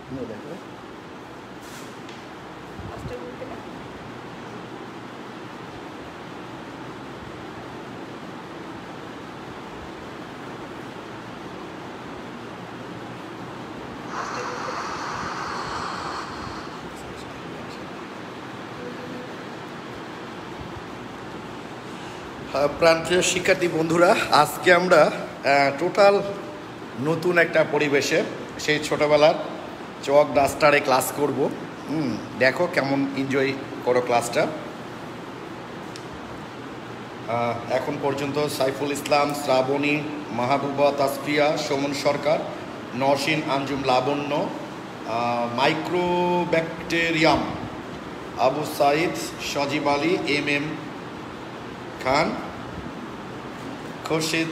দেখো প্রাণপ্রিয় শিক্ষার্থী বন্ধুরা, আজকে আমরা টোটাল নতুন একটা পরিবেশে সেই ছোটোবেলার চক ডাস্টারে ক্লাস করব। দেখো কেমন এনজয় করো ক্লাসটা। এখন পর্যন্ত সাইফুল ইসলাম, শ্রাবণী, মাহবুবা তাসফিয়া, সুমন সরকার, নওশিন, আঞ্জুম, লাবণ্য, মাইক্রোব্যাকটেরিয়াম, আবু সাইদ, সজীব আলী, এম খান, খুরশিদ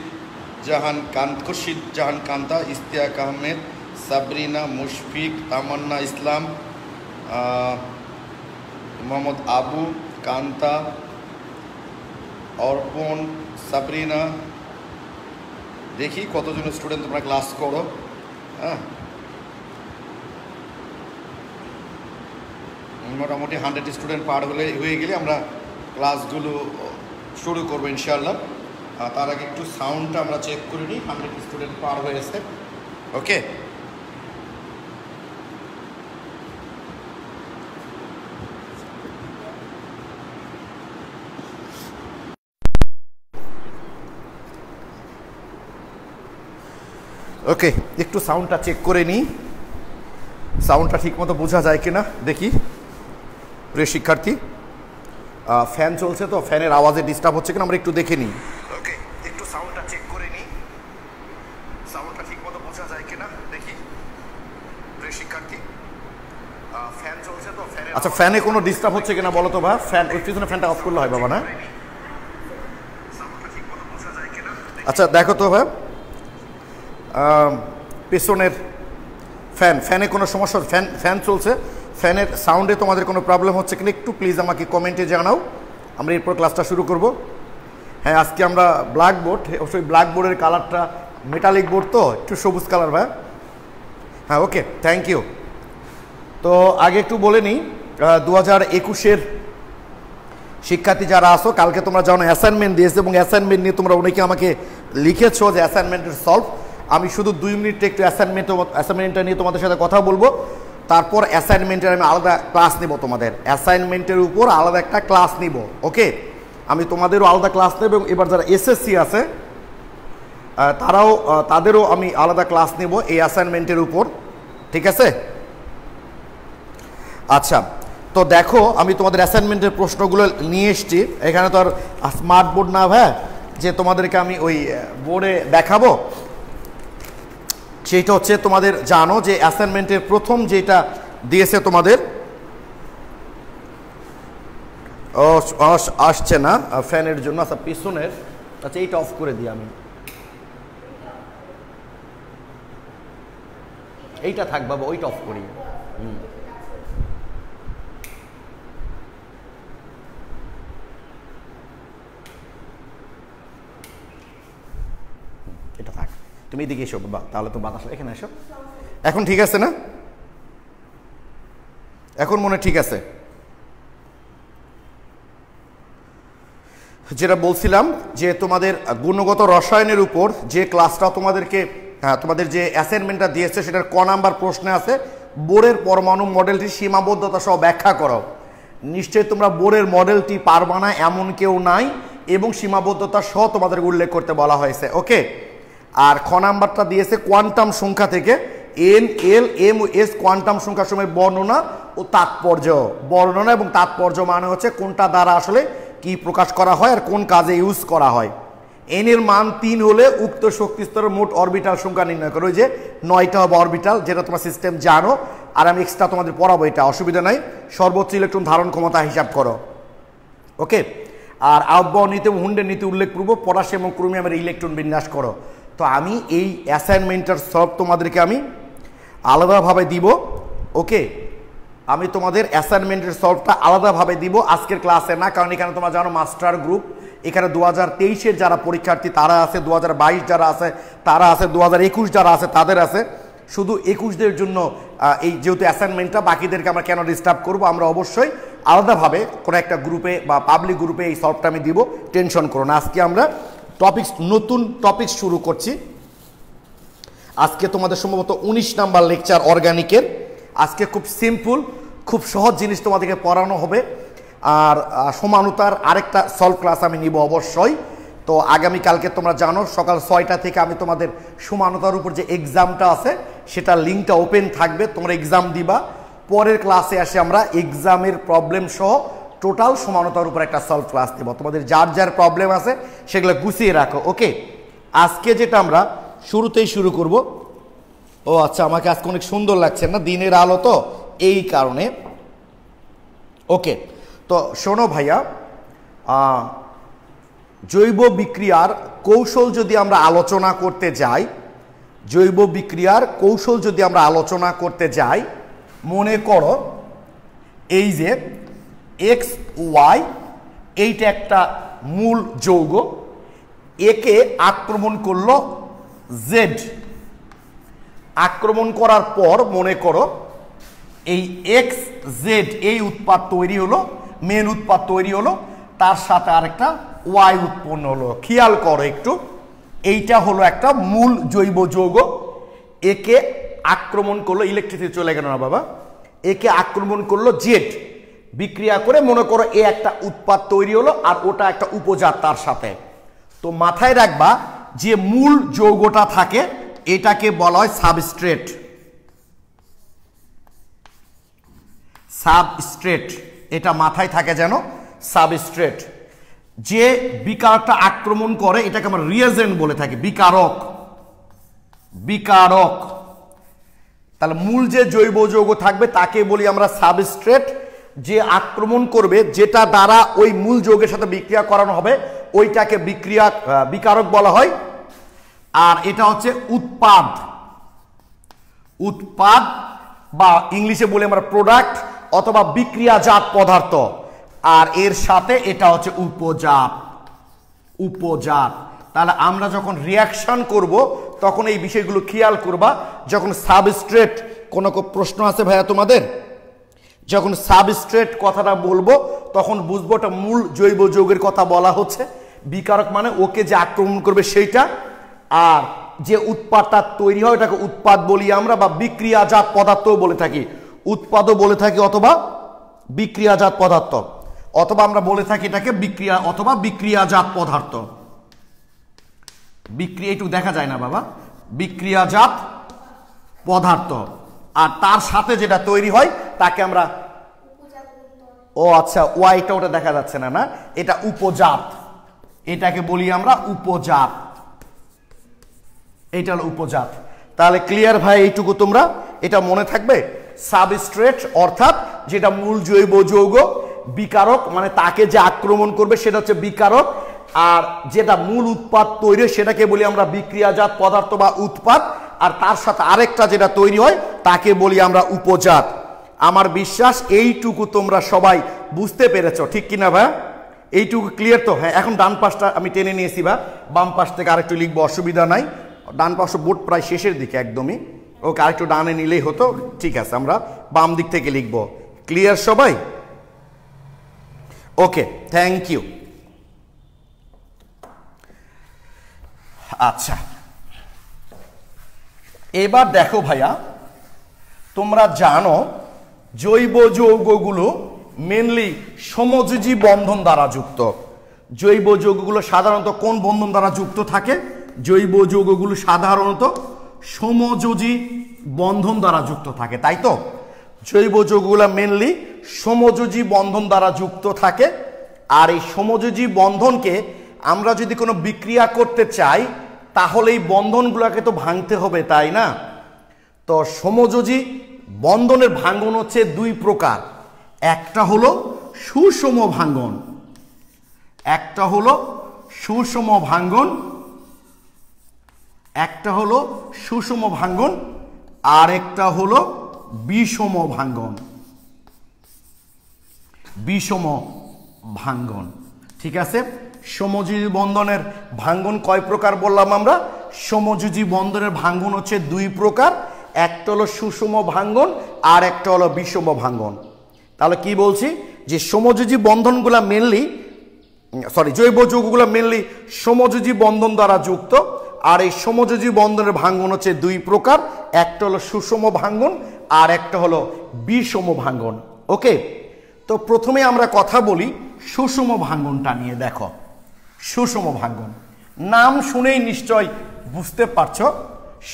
জাহান কান্তা, ইশতিয়াক আহমেদ, সাবরিনা, মুশফিক, তামান্না ইসলাম, মোহাম্মদ আবু, কান্তা, অর্পণ, সাবরিনা। দেখি কতজন স্টুডেন্ট তোমরা ক্লাস করো। মোটামুটি 100 স্টুডেন্ট পার হয়ে গেলে আমরা ক্লাসগুলো শুরু করবো ইনশাআল্লাহ। তার আগে একটু সাউন্ডটা আমরা চেক করে নিই। 100 স্টুডেন্ট পার হয়েছে। ওকে, ওকে, একটু সাউন্ডটা চেক করে নিই, সাউন্ডটা ঠিক মতো বোঝা যায় কিনা দেখি। প্রিয় শিক্ষার্থী, ফ্যান চলছে তো ফ্যানের আওয়াজে ডিস্টার্ব হচ্ছে কিনা আমরা একটু দেখে নিই। ওকে, একটু সাউন্ডটা চেক করে নিই, সাউন্ডটা ঠিক মতো বোঝা যায় কিনা দেখি। প্রিয় শিক্ষার্থী, ফ্যান চলছে তো ফ্যানের, আচ্ছা ফ্যানে কোনো ডিস্টার্ব হচ্ছে কিনা বলো তো ভাই। ফ্যান ওই পিছনে ফ্যানটা অফ করলে হয় বাবা না? আচ্ছা দেখো তো ভাই, পেছনের ফ্যানে কোনো সমস্যা, ফ্যান চলছে, ফ্যানের সাউন্ডে তোমাদের কোনো প্রবলেম হচ্ছে কিনা একটু প্লিজ আমাকে কমেন্টে জানাও। আমরা এরপর ক্লাসটা শুরু করব। হ্যাঁ, আজকে আমরা ব্ল্যাকবোর্ড, অবশ্যই ব্ল্যাকবোর্ডের কালারটা মেটালিক বোর্ড তো একটু সবুজ কালার ভাই। হ্যাঁ, ওকে, থ্যাংক ইউ। তো আগে একটু বলে নিই, 2021-এর শিক্ষার্থী যারা আসো, কালকে তোমরা জানো অ্যাসাইনমেন্ট দিয়েছে এবং অ্যাসাইনমেন্ট নিয়ে তোমরা অনেকে আমাকে লিখেছো যে অ্যাসাইনমেন্টের সলভ। আমি শুধু 2 মিনিট একটু অ্যাসাইনমেন্টটা নিয়ে তোমাদের সাথে কথা বলবো, তারপর অ্যাসাইনমেন্টের আমি আলাদা ক্লাস নিব। তোমাদের অ্যাসাইনমেন্টের উপর আলাদা একটা ক্লাস নিব। ওকে, আমি তোমাদেরও আলাদা ক্লাস নেব এবং এবার যারা এসএসসি আছে তাদেরও আমি আলাদা ক্লাস নেব এই অ্যাসাইনমেন্টের উপর, ঠিক আছে? আচ্ছা, তো দেখো আমি তোমাদের অ্যাসাইনমেন্টের প্রশ্নগুলো নিয়ে এসছি। এখানে তো আর স্মার্ট বোর্ড না ভাই যে তোমাদেরকে আমি ওই বোর্ডে দেখাবো। সেইটা হচ্ছে তোমাদের জানো যে অ্যাসাইনমেন্টের প্রথম যেটা দিয়েছে তোমাদের আসছে না ফ্যানের জন্য। আচ্ছা পিছনের, আচ্ছা এইটা অফ করে দিই আমি, এইটা থাক বাবা, ওইটা অফ করি। এটা থাক, তুমি এদিকে এসো বাবা, তাহলে তো বাতাস, এখানে এসো। এখন ঠিক আছে না? এখন মনে ঠিক আছে? যেটা বলছিলাম যে তোমাদের গুণগত রসায়নের উপর যে ক্লাসটা তোমাদেরকে, তোমাদের যে অ্যাসাইনমেন্টটা দিয়েছে সেটার ক নাম্বার প্রশ্নে আছে বোরের পরমাণু মডেলটির সীমাবদ্ধতা সহ ব্যাখ্যা করো। নিশ্চয়ই তোমরা বোরের মডেলটি পারবা না এমন কেউ নাই, এবং সীমাবদ্ধতা সহ তোমাদের উল্লেখ করতে বলা হয়েছে। ওকে, আর খ নাম্বারটা দিয়েছে কোয়ান্টাম সংখ্যা থেকে এন, এল, এম, এস কোয়ান্টাম সংখ্যার সময় বর্ণনা ও তাৎপর্য। বর্ণনা এবং তাৎপর্য মানে হচ্ছে কোনটা দ্বারা আসলে কি প্রকাশ করা হয় আর কোন কাজে ইউজ করা হয়। এন এর মান 3 হলে উক্ত শক্তি স্তরের মোট অরবিটাল সংখ্যা নির্ণয় করো। ওই যে 9টা হবে অরবিটাল, যেটা তোমার সিস্টেম জানো, আর আমি এক্সট্রা তোমাদের পড়াবো, এটা অসুবিধা নাই। সর্বোচ্চ ইলেকট্রন ধারণ ক্ষমতা হিসাব করো। ওকে, আর আহ্বান নীতি এবং হুন্ডের নীতি উল্লেখপূর্বক পটাশিয়াম এবং ক্রোমিয়ামের ইলেকট্রন বিন্যাস করো। তো আমি এই অ্যাসাইনমেন্টের সব তোমাদেরকে আমি আলাদাভাবে দিব। ওকে, আমি তোমাদের অ্যাসাইনমেন্টের সলভটা আলাদাভাবে দিব আজকের ক্লাসে না, কারণ এখানে তোমরা জানো মাস্টার গ্রুপ, এখানে 2023-এর যারা পরীক্ষার্থী তারা আছে, 2022 যারা আছে তারা আছে, 2021 যারা আছে তাদের আছে। শুধু 21দের জন্য এই যেহেতু অ্যাসাইনমেন্টটা, বাকিদেরকে আমরা কেন ডিস্টার্ব করব, আমরা অবশ্যই আলাদাভাবে কোনো একটা গ্রুপে বা পাবলিক গ্রুপে এই সলভটা আমি দিব, টেনশন করো না। আজকে আমরা নতুন টপিক শুরু করছি। আজকে তোমাদের সম্ভবত 19 নাম্বার লেকচার অর্গানিকের। আজকে খুব সিম্পল, খুব সহজ জিনিস তোমাদেরকে পড়ানো হবে। আর সমানুতার আরেকটা সলভ ক্লাস আমি নিব অবশ্যই। তো আগামীকালকে তোমরা জানো সকাল 6টা থেকে আমি তোমাদের সমানুতার উপর যে এক্সামটা আছে সেটা লিঙ্কটা ওপেন থাকবে, তোমরা এক্সাম দিবা। পরের ক্লাসে আসে আমরা এক্সামের প্রবলেম সহ টোটাল সমানুতার উপর একটা সলভ ক্লাস দেব। তোমাদের যার যার প্রবলেম আছে সেগুলো গুছিয়ে রাখো, ওকে। আজকে যেটা আমরা শুরুতেই শুরু করব, ও আচ্ছা, আমাকে আজকে অনেক সুন্দর লাগছে না, দিনের আলো তো এই কারণে। ওকে, তো শোনো ভাইয়া, জৈব বিক্রিয়ার কৌশল যদি আমরা আলোচনা করতে যাই, জৈব বিক্রিয়ার কৌশল যদি আমরা আলোচনা করতে যাই, মনে করো এই যে এক্স ওয়াই এইটা একটা মূল যৌগ, একে আক্রমণ করলো জেড। আক্রমণ করার পর মনে করো এই এক্স জেড এই উৎপাদ তৈরি হলো, মেন উৎপাদ তৈরি হলো, তার সাথে আরেকটা ওয়াই উৎপন্ন হলো। খেয়াল করো একটু, এইটা হলো একটা মূল জৈব যৌগ, একে আক্রমণ করলো, ইলেকট্রিসিটি চলে গেল না বাবা, একে আক্রমণ করলো জেড, বিক্রিয়া করে মনে করো এ একটা উৎপাদ তৈরি হলো আর ওটা একটা উপজাত তার সাথে। তো মাথায় রাখবা যে মূল যৌগটা থাকে এটাকে বলা হয় সাবস্ট্রেট। সাবস্ট্রেট, এটা মাথায় থাকে যেন, সাবস্ট্রেট। যে বিকারকটা আক্রমণ করে এটাকে আমরা রিয়েজেন্ট বলে থাকি, বিকারক। বিকারক, তাহলে মূল যে জৈব যৌগ থাকবে তাকে বলি আমরা সাবস্ট্রেট। যে আক্রমণ করবে, যেটা দ্বারা ওই মূল যৌগের সাথে বিক্রিয়া করানো হবে ওইটাকে বিকারক বলা হয়। আর এটা হচ্ছে উৎপাদ। উৎপাদ বা ইংলিশে বলি আমরা প্রোডাক্ট অথবা বিক্রিয়াজাত পদার্থ। আর এর সাথে এটা হচ্ছে উপজাত। উপজাত, তাহলে আমরা যখন রিয়াকশন করব তখন এই বিষয়গুলো খেয়াল করবা। যখন সাবস্ট্রেট, কোনো প্রশ্ন আছে ভাইয়া তোমাদের? যখন সাবস্ট্রেট কথাটা বলবো তখন বুঝবো এটা মূল জৈব যৌগের কথা বলা হচ্ছে। বিকারক মানে ওকে যে আক্রমণ করবে সেইটা। আর যে উৎপাদটা তৈরি হয় ওটাকে উৎপাদ বলি আমরা, বা বিক্রিয়াজাত পদার্থও বলে থাকি। উৎপাদও বলে থাকি অথবা বিক্রিয়াজাত পদার্থ, অথবা আমরা বলে থাকি এটাকে বিক্রিয়া অথবা বিক্রিয়াজাত পদার্থ। বিক্রিয়া একটু দেখা যায় না বাবা, বিক্রিয়াজাত পদার্থ। আর তার সাথে যেটা তৈরি হয় তাকে আমরা, ও আচ্ছা ওয়াইটা ওটা দেখা যাচ্ছে না, না এটা উপজাত, এটাকে বলি আমরা উপজাত। এটা হলো উপজাত। তাহলে ক্লিয়ার ভাই এইটুকু তোমরা এটা মনে থাকবে। সাবস্ট্রেট অর্থাৎ যেটা মূল জৈব যৌগ, বিকারক মানে তাকে যে আক্রমণ করবে সেটা হচ্ছে বিকারক, আর যেটা মূল উৎপাদ তৈরি সেটাকে বলি আমরা বিক্রিয়াজাত পদার্থ বা উৎপাদ, আর তার সাথে আরেকটা যেটা তৈরি হয় তাকে বলি আমরা উপজাত। আমার বিশ্বাস এইটুকু তোমরা সবাই বুঝতে পেরেছো, ঠিক কিনা ভাই? এইটুকু ক্লিয়ার তো? হ্যাঁ, এখন ডান পাশটা আমি টেনে নিয়েছি বা বাম পাশ থেকে আরেকটু লিখবো, অসুবিধা নাই। ডান পাশে বোর্ড প্রায় শেষের দিকে একদমই, ওকে আরেকটু ডানে নিলেই হতো। ঠিক আছে, আমরা বাম দিক থেকে লিখবো। ক্লিয়ার সবাই? ওকে, থ্যাংক ইউ। আচ্ছা, এবার দেখো ভাইয়া, তোমরা জানো জৈব যৌগগুলো মেনলি সমযোজী বন্ধন দ্বারা যুক্ত। জৈব যৌগগুলো সাধারণত কোন বন্ধন দ্বারা যুক্ত থাকে? জৈব যৌগগুলো সাধারণত সমযোজী বন্ধন দ্বারা যুক্ত থাকে, তাই তো? জৈব যৌগগুলো মেনলি সমযোজী বন্ধন দ্বারা যুক্ত থাকে। আর এই সমযোজী বন্ধনকে আমরা যদি কোনো বিক্রিয়া করতে চাই তাহলে এই বন্ধনগুলোকে তো ভাঙতে হবে, তাই না? তো সমযোজী বন্ধনের ভাঙ্গন হচ্ছে দুই প্রকার। একটা হলো সুষম ভাঙ্গন, একটা হলো সুষম ভাঙ্গন, একটা হলো সুষম ভাঙ্গন, আর একটা হলো বিষম ভাঙ্গন। বিষম ভাঙ্গন, ঠিক আছে? সমযোজী বন্ধনের ভাঙ্গন কয় প্রকার বললাম আমরা? সমযোজী বন্ধনের ভাঙ্গন হচ্ছে দুই প্রকার। একটা হলো সুষম ভাঙ্গন আর একটা হলো বিষম ভাঙ্গন। তাহলে কি বলছি যে সমযোজী বন্ধনগুলো মেনলি জৈব যৌগগুলো মেনলি সমযোজী বন্ধন দ্বারা যুক্ত, আর এই সমযোজী বন্ধনের ভাঙ্গন হচ্ছে দুই প্রকার, একটা হলো সুষম ভাঙ্গন আর একটা হলো বিষম ভাঙ্গন। ওকে, তো প্রথমে আমরা কথা বলি সুষম ভাঙ্গনটা নিয়ে। দেখো সুষম ভাঙ্গন নাম শুনেই নিশ্চয় বুঝতে পারছো,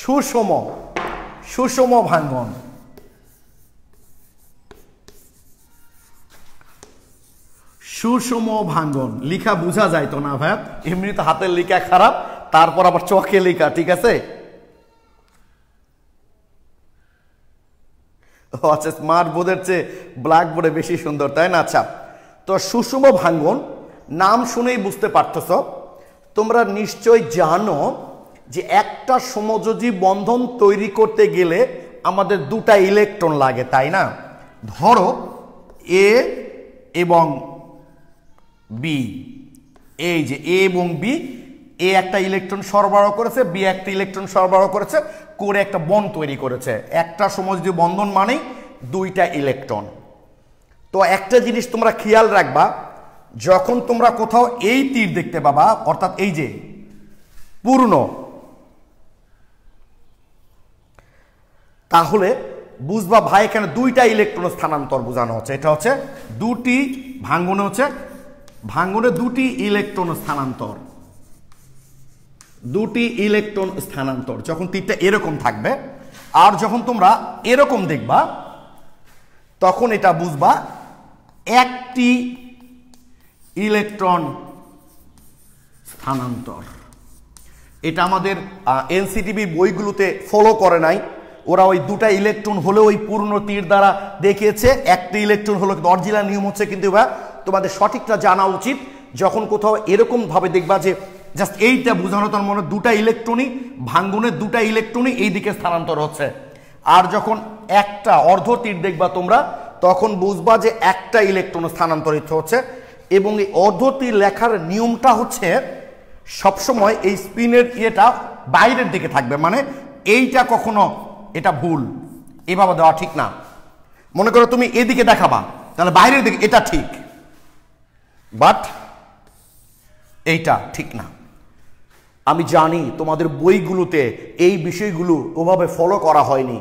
সুষম ভাঙ্গন। সুষম ভাঙ্গন লিখা বোঝা যায় তো না ভাই? এমনি তো হাতের লেখা খারাপ, তারপর আবার চোখে লেখা, ঠিক আছে? আচ্ছা, স্মার্ট বোর্ডের চেয়ে ব্ল্যাক বোর্ডে বেশি সুন্দর, তাই না? আচ্ছা, তো সুষম ভাঙ্গন নাম শুনেই বুঝতে পারতেছ। তোমরা নিশ্চয় জানো যে একটা সমযোজী বন্ধন তৈরি করতে গেলে আমাদের দুটা ইলেকট্রন লাগে, তাই না? ধরো এ এবং বি, এই যে এ এবং বি, এ একটা ইলেকট্রন সরবরাহ করেছে, বি একটা ইলেকট্রন সরবরাহ করেছে, করে একটা বন্ড তৈরি করেছে। একটা সমযোজী বন্ধন মানেই দুইটা ইলেকট্রন। তো একটা জিনিস তোমরা খেয়াল রাখবা, যখন তোমরা কোথাও এই তীর দেখতে পাবা, অর্থাৎ এই যে পূর্ণ, তাহলে বুঝবা ভাই এখানে দুইটা ইলেকট্রন স্থানান্তর বোঝানো হচ্ছে। এটা হচ্ছে দুটি ভাঙ্গনে, হচ্ছে ভাঙ্গনে দুটি ইলেকট্রন স্থানান্তর, দুটি ইলেকট্রন স্থানান্তর। যখন তীরটা এরকম থাকবে আর যখন তোমরা এরকম দেখবা, তখন এটা বুঝবা একটি ইলেকট্রন স্থানান্তর। এটা আমাদের এনসিটিভি বইগুলোতে ফলো করে নাই, ওরা ওই দুটা ইলেকট্রন হলে ওই পূর্ণ তীর দ্বারা দেখিয়েছে, একটি ইলেকট্রন হলো অরিজিনাল নিয়ম হচ্ছে। কিন্তু তোমাদের সঠিকটা জানা উচিত, যখন কোথাও এরকম ভাবে দেখবা যে জাস্ট এইটা বোঝানো, তার মনে দুটা ইলেকট্রনই ভাঙ্গনের দুটা ইলেকট্রনই এই দিকে স্থানান্তর হচ্ছে। আর যখন একটা অর্ধ তীর দেখবা তোমরা, তখন বুঝবা যে একটা ইলেকট্রন স্থানান্তরিত হচ্ছে। এবং এই অর্ধ তীর লেখার নিয়মটা হচ্ছে সবসময় এই স্পিনের ইয়েটা বাইরের দিকে থাকবে, মানে এইটা কখনো, এটা ভুল, এভাবে দেওয়া ঠিক না। মনে করো তুমি এদিকে দেখাবা, তাহলে বাইরের দিকে এটা ঠিক, বাট এইটা ঠিক না। আমি জানি তোমাদের বইগুলোতে এই বিষয়গুলো ওভাবে ফলো করা হয়নি,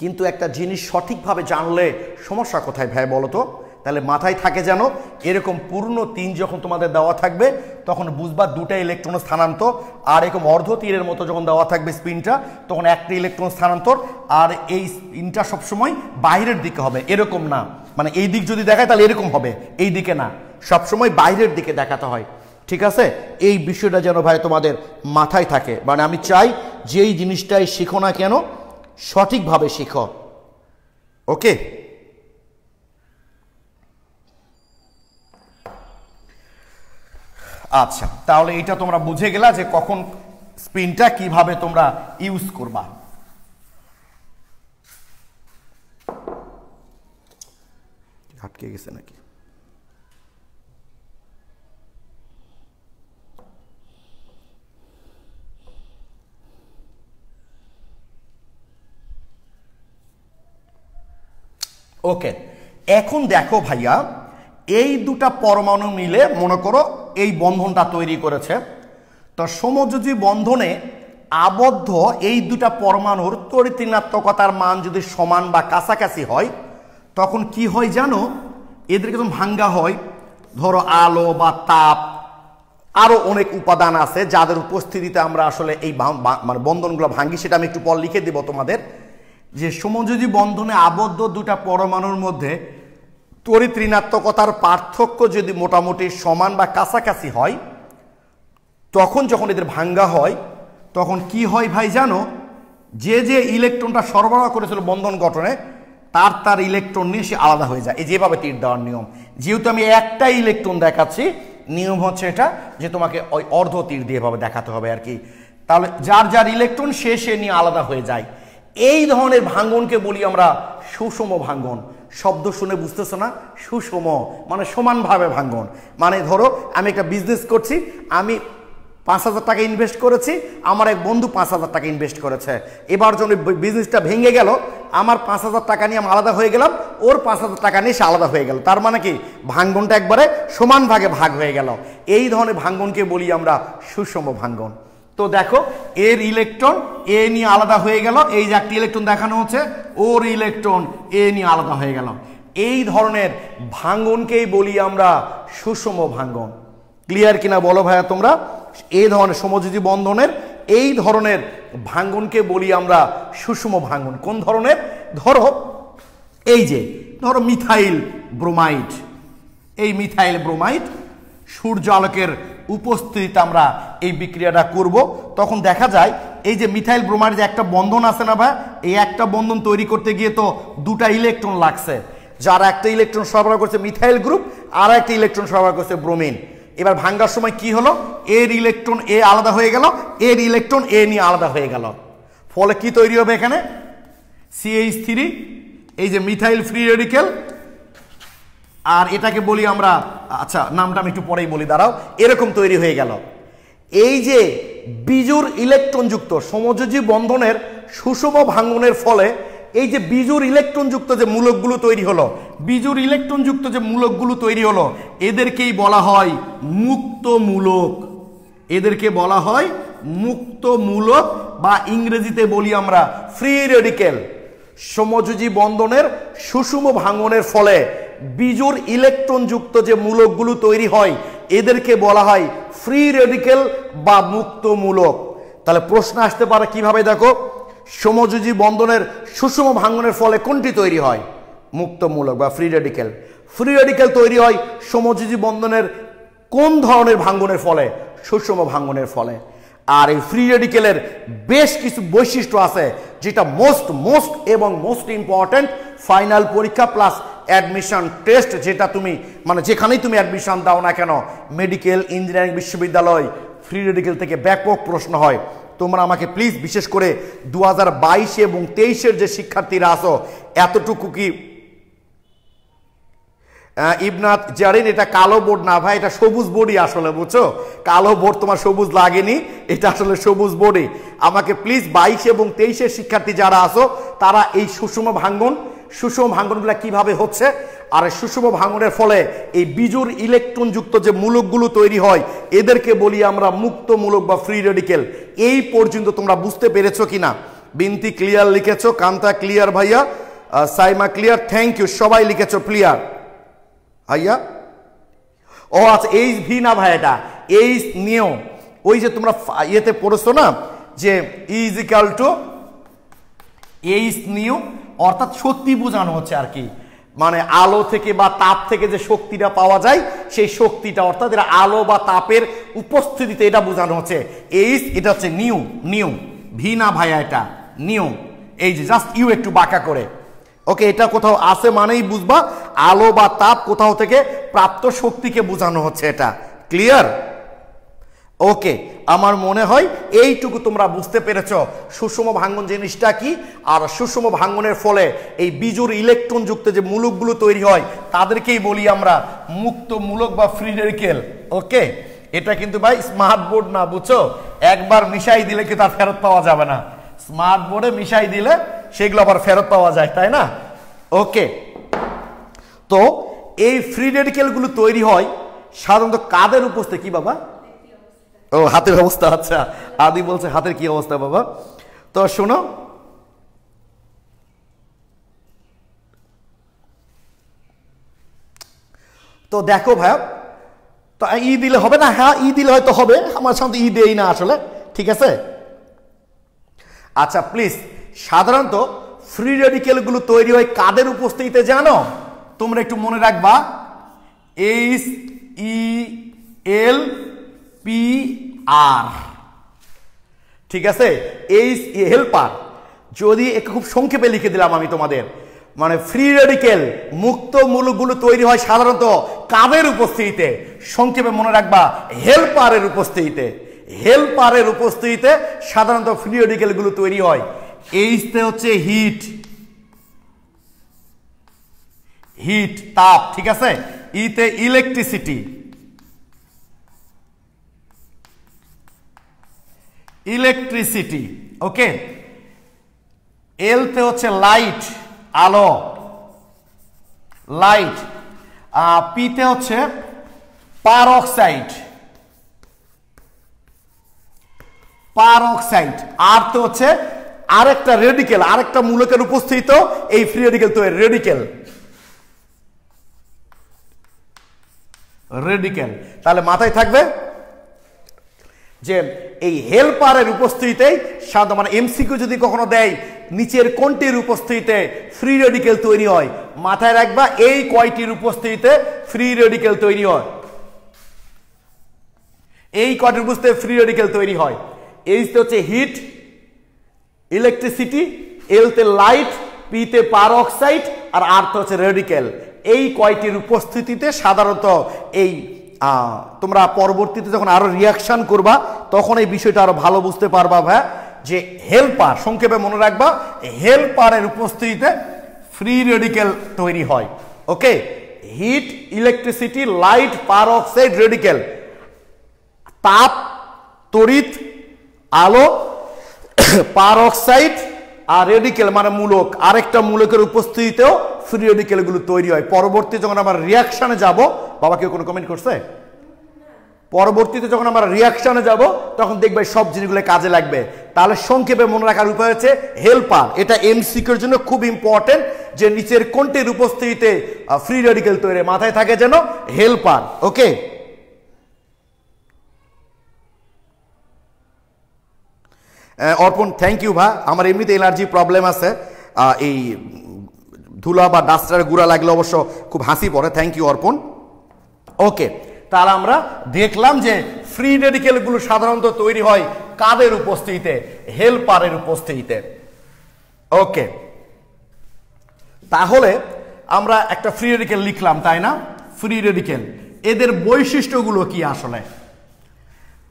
কিন্তু একটা জিনিস সঠিকভাবে জানলে সমস্যা কোথায় ভাই বলো তো? তাহলে মাথায় থাকে যেন এরকম পূর্ণ তিন যখন তোমাদের দেওয়া থাকবে, তখন বুঝবা দুটা ইলেকট্রন স্থানান্তর, আর এরকম অর্ধ তীরের মতো যখন দেওয়া থাকবে স্পিনটা, তখন একটা ইলেকট্রন স্থানান্তর। আর এই স্পিনটা সবসময় বাইরের দিকে হবে, এরকম না, মানে এই দিক যদি দেখায় তাহলে এরকম হবে, এই দিকে না, সবসময় বাইরের দিকে দেখাতে হয়, ঠিক আছে? এই বিষয়টা যেন ভাই তোমাদের মাথায় থাকে। মানে আমি চাই যে এই জিনিসটাই শিখো না কেন, সঠিকভাবে শিখো। ওকে, আচ্ছা, তাহলে এটা তোমরা বুঝে গেলা যে কখন স্পিনটা কিভাবে তোমরা ইউজ করবা। আটকে গেছে নাকি? ওকে, এখন দেখো ভাইয়া, এই দুটা পরমাণু মিলে মনে করো এই বন্ধনটা তৈরি করেছে। তো সমযোজী বন্ধনে আবদ্ধ এই দুটা পরমাণুর তড়িৎ ঋণাত্মকতার মান যদি সমান বা কাছাকাছি হয়, তখন কি হয় জানো? এদেরকে যখন ভাঙ্গা হয়, ধরো আলো বা তাপ, আরো অনেক উপাদান আছে যাদের উপস্থিতিতে আমরা আসলে এই মানে বন্ধনগুলো ভাঙ্গি, সেটা আমি একটু পর লিখে দেব তোমাদের। যে সমযোজী বন্ধনে আবদ্ধ দুটা পরমাণুর মধ্যে তড়িৎ ঋণাত্মকতার পার্থক্য যদি মোটামুটি সমান বা কাছাকাছি হয়, তখন যখন এদের ভাঙ্গা হয়, তখন কি হয় ভাই জানো? যে যে ইলেকট্রনটা সরবরাহ করেছিল বন্ধন গঠনে, তার তার ইলেকট্রন নিয়ে সে আলাদা হয়ে যায়। এই যেভাবে তীর দেওয়ার নিয়ম, যেহেতু আমি একটা ইলেকট্রন দেখাচ্ছি, নিয়ম হচ্ছে এটা যে তোমাকে ওই অর্ধ তীর দিয়ে এভাবে দেখাতে হবে আর কি। তাহলে যার যার ইলেকট্রন সে সে নিয়ে আলাদা হয়ে যায়। এই ধরনের ভাঙ্গনকে বলি আমরা সুষম ভাঙ্গন। শব্দ শুনে বুঝতেছো না? সুষম মানে সমানভাবে ভাঙ্গন। মানে ধরো আমি একটা বিজনেস করছি, আমি 5,000 টাকা ইনভেস্ট করেছি, আমার এক বন্ধু 5,000 টাকা ইনভেস্ট করেছে। এবার যখন বিজনেসটা ভেঙে গেল, আমার 5,000 টাকা নিয়ে আমি আলাদা হয়ে গেলাম, ওর 5,000 টাকা নিয়ে সে আলাদা হয়ে গেল। তার মানে কি ভাঙ্গনটা একবারে সমান ভাগে ভাগ হয়ে গেল। এই ধরনের ভাঙ্গনকে বলি আমরা সুষম ভাঙ্গন। তো দেখো এর ইলেকট্রন এ নিয়ে আলাদা হয়ে গেল, এই যে একটা ইলেকট্রন দেখানো হচ্ছে, ওর ইলেকট্রন এ নিয়ে আলাদা হয়ে গেল। এই ধরনের ভাঙ্গনকেই বলি আমরা সুষম ভাঙ্গন। ক্লিয়ার কিনা বলো ভাইয়া তোমরা? এই ধরনের সমযোজী বন্ধনের এই ধরনের ভাঙ্গনকে বলি আমরা সুষম ভাঙ্গন। কোন ধরনের? ধরো এই যে ধরো মিথাইল ব্রোমাইড, এই মিথাইল ব্রোমাইড সূর্য আলোকের উপস্থিতিতে আমরা এই বিক্রিয়াটা করব, তখন দেখা যায় এই যে মিথাইল ব্রোমাইড যে একটা বন্ধন আছে না ভাই, এই একটা বন্ধন তৈরি করতে গিয়ে তো দুটা ইলেকট্রন লাগছে, যার একটা ইলেকট্রন সরবরাহ করছে মিথাইল গ্রুপ আর একটা ইলেকট্রন সরবরাহ করছে ব্রোমিন। এবার ভাঙ্গার সময় কি হলো, এর ইলেকট্রন এ আলাদা হয়ে গেল, এর ইলেকট্রন এ নিয়ে আলাদা হয়ে গেল, ফলে কি তৈরি হবে এখানে? CH3, এই যে মিথাইল ফ্রি রেডিক্যাল, আর এটাকে বলি আমরা, আচ্ছা নামটা আমি একটু পরেই বলি, দাঁড়াও, এরকম তৈরি হয়ে গেল। এই যে বিজোড় ইলেকট্রন যুক্ত সমযোজী বন্ধনের সুষম ভাঙ্গনের ফলে এই যে বিজোড় ইলেকট্রন যুক্ত যে মূলকগুলো তৈরি হলো, বিজোড় ইলেকট্রন যুক্ত যে মূলকগুলো তৈরি হলো, এদেরকেই বলা হয় মুক্ত মূলক। এদেরকে বলা হয় মুক্ত মূলক, বা ইংরেজিতে বলি আমরা ফ্রি রেডিক্যাল। সমযোজী বন্ধনের সুষম ভাঙ্গনের ফলে বিজোড় ইলেকট্রন যুক্ত যে মূলকগুলো তৈরি হয়, এদেরকে বলা হয় ফ্রি রেডিক্যাল বা মুক্ত মূলক। তাহলে প্রশ্ন আসতে পারে কিভাবে, দেখো সমযোজী বন্ধনের সুষম ভাঙ্গনের ফলে কোনটি তৈরি হয়? মুক্ত মূলক বা ফ্রি রেডিক্যাল। ফ্রি রেডিক্যাল তৈরি হয় সমযোজী বন্ধনের কোন ধরনের ভাঙ্গনের ফলে? সুষম ভাঙ্গনের ফলে। আর এই ফ্রি রেডিক্যালের বেশ কিছু বৈশিষ্ট্য আছে, যেটা মোস্ট ইম্পর্টেন্ট ফাইনাল পরীক্ষা প্লাস অ্যাডমিশন টেস্ট, যেটা তুমি মানে যেখানেই তুমি অ্যাডমিশন দাও না কেন, মেডিকেল, ইঞ্জিনিয়ারিং বিশ্ববিদ্যালয়, ফ্রি রেডিক্যাল থেকে ব্যাপক প্রশ্ন হয়। তোমরা আমাকে প্লিজ, বিশেষ করে 2022 এবং 23-এর যে শিক্ষার্থীরা আছো, এতটুকু কি ইবনাত জারিন, এটা কালো বোর্ড না ভাই, এটা সবুজ বোর্ডই আসলে, বুঝছো? কালো বোর্ড তোমার সবুজ লাগেনি, এটা আসলে সবুজ বোর্ডই। আমাকে প্লিজ 22 এবং 23-এর শিক্ষার্থী যারা আছো, তারা এই সুষম ভাঙ্গনগুলো কিভাবে হচ্ছে, আর সুষম ভাঙ্গনের ফলে এই বিজোড় ইলেকট্রন যুক্ত যে মূলকগুলো তৈরি হয়, এদেরকে বলি আমরা মুক্ত মূলক বা ফ্রি রেডিক্যাল। এই পর্যন্ত তোমরা বুঝতে পেরেছো কিনা? বিনতি ক্লিয়ার লিখেছো, কান্তা ক্লিয়ার ভাইয়া, সাইমা ক্লিয়ার, থ্যাংক ইউ, সবাই লিখেছো ক্লিয়ার ভাইয়া। ও আচ্ছা, এইচ ভি না ভাই, এটা এইচ নিও, ওই যে তোমরা ইয়েতে পড়েছো না যে ইজ ইকুয়াল টু এইচ নিও, অর্থাৎ শক্তি বোঝানো হচ্ছে আর কি, মানে আলো থেকে বা তাপ থেকে যে শক্তিটা পাওয়া যায়, সেই শক্তিটা, অর্থাৎ এটা আলো বা তাপের উপস্থিতিতে এটা বোঝানো হচ্ছে। এইচ, এটা হচ্ছে নিউ, ভি না ভাইয়া, এটা নিউ। এই যে জাস্ট ইউ একটু বাঁকা করে, ওকে, এটা কোথাও আছে মানেই বুঝবা আলো বা তাপ কোথাও থেকে প্রাপ্ত শক্তিকে বোঝানো হচ্ছে, এটা ক্লিয়ার? ওকে, আমার মনে হয় এইটুকু তোমরা বুঝতে পেরেছো সুষম ভাঙ্গন জিনিসটা কি, আর সুষম ভাঙ্গনের ফলে এই বিজোড় ইলেকট্রন যুক্ত যে মূলকগুলো তৈরি হয়, তাদেরকেই বলি আমরা মুক্ত মূলক বা ফ্রি রেডিক্যাল। ওকে, এটা কিন্তু ভাই স্মার্ট বোর্ড না, বুঝছো? একবার মিশাই দিলে কি তার ফেরত পাওয়া যাবে না, স্মার্ট বোর্ডে মিশাই দিলে সেগুলো আবার ফেরত পাওয়া যায়, তাই না? ওকে, তো এই ফ্রি রেডিক্যালগুলো তৈরি হয় সাধারণত কাদের উপস্থিতি? কি বাবা? ও, হাতের অবস্থা, আচ্ছা, আদি বলছে হাতের কি অবস্থা বাবা? তো শোনো, তো দেখো ভাইয়া, তো ই দিলে হবে না? হ্যাঁ, ই দিলে হয়তো হবে, আমার সাথে ই দেই না আসলে, ঠিক আছে? আচ্ছা প্লিজ, সাধারণত ফ্রি রেডিক্যালগুলো তৈরি হয় কাদের উপস্থিতিতে জানো? তোমরা একটু মনে রাখবা, HELPR, ঠিক আছে? হেল্পার, যদি খুব সংক্ষেপে লিখে দিলাম আমি তোমাদের, মানে ফ্রি রেডিক্যাল মুক্ত মূলকগুলো তৈরি হয় সাধারণত কাদের উপস্থিতিতে? সংক্ষেপে মনে রাখবা, হেল্পারের উপস্থিতিতে। হেল্পারের উপস্থিতিতে সাধারণত ফ্রি রেডিক্যালগুলো তৈরি হয়। এইচতে হচ্ছে হিট তাপ, ঠিক আছে? ইতে ইলেকট্রিসিটি, ইলেকট্রিসিটি, ওকে। এল তে হচ্ছে লাইট, আলো, লাইট। পি তে হচ্ছে পারঅক্সাইড, পারঅক্সাইড। আর তো হচ্ছে আরেকটা রেডিকেল, আরেকটা মূলকের উপস্থিত এই ফ্রি রেডিকেল তৈরি, রেডিকেল, রেডিকেল। তাহলে মাথায় থাকবে যে এই হেল্পারের উপস্থিতিতেই সাধারণত মানে এমসিকিউ যদি কখনো দেয় নিচের কোনটির উপস্থিতিতে ফ্রি রেডিকেল তৈরি হয়, মাথায় রাখবা এই কয়টির উপস্থিতিতে ফ্রি রেডিকেল তৈরি হয়, এই কয়টির উপস্থিতিতে ফ্রি রেডিকেল তৈরি হয়। এইচ তে হচ্ছে হিট, ইলেকট্রিসিটি, এল তে লাইট, পি তে পারঅক্সাইড, আর আর তে হচ্ছে রেডিকেল। এই কয়টির উপস্থিতিতে সাধারণত এই তোমরা পরবর্তীতে যখন আরো রিয়াকশন করবা তখন এই বিষয়টা আরো ভালো বুঝতে পারবা ভাই, যে হেল্পার, সংক্ষেপে মনে রাখবা হেল্পারের উপস্থিতিতে ফ্রি রেডিকেল তৈরি হয়। Okay, heat, electricity, light, peroxide, radical. তাপ, তড়িৎ, আলো, পারঅক্সাইড আর রেডিকেল মানে মূলক, আরেকটা মূলকের উপস্থিতিতেও ফ্রি রেডিকেল গুলো তৈরি হয়। পরবর্তী যখন আমরা রিয়াকশনে যাব, বাবা কেউ কোনো কমেন্ট করছে? পরবর্তীতে যখন আমরা রিয়াকশনে যাব তখন দেখবে সব জিনিসগুলো কাজে লাগবে। তাহলে সংক্ষেপে মনে রাখার উপায় হচ্ছে হেল্পার, এটা এমসিকিউর জন্য খুব ইম্পর্টেন্ট, যে নিচের কোনটির উপস্থিতিতে ফ্রি রেডিকেল তৈরি, মাথায় থাকে যেন হেল্পার। ওকে, অর্পণ থ্যাংক ইউ ভা। আমার এমনিতে এলার্জি প্রবলেম আছে, এই ধুলা বা ডাস্টার গুঁড়া লাগলে অবশ্য খুব হাসি পড়ে। থ্যাংক ইউ অর্পণ। ওকে, তাহলে আমরা দেখলাম যে ফ্রি রেডিকেলগুলো সাধারণত তৈরি হয় কাদের উপস্থিতিতে? হেল্পারের উপস্থিতিতে। ওকে, তাহলে আমরা একটা ফ্রি রেডিকেল লিখলাম, তাই না? ফ্রি রেডিকেল এদের বৈশিষ্ট্যগুলো কি? আসলে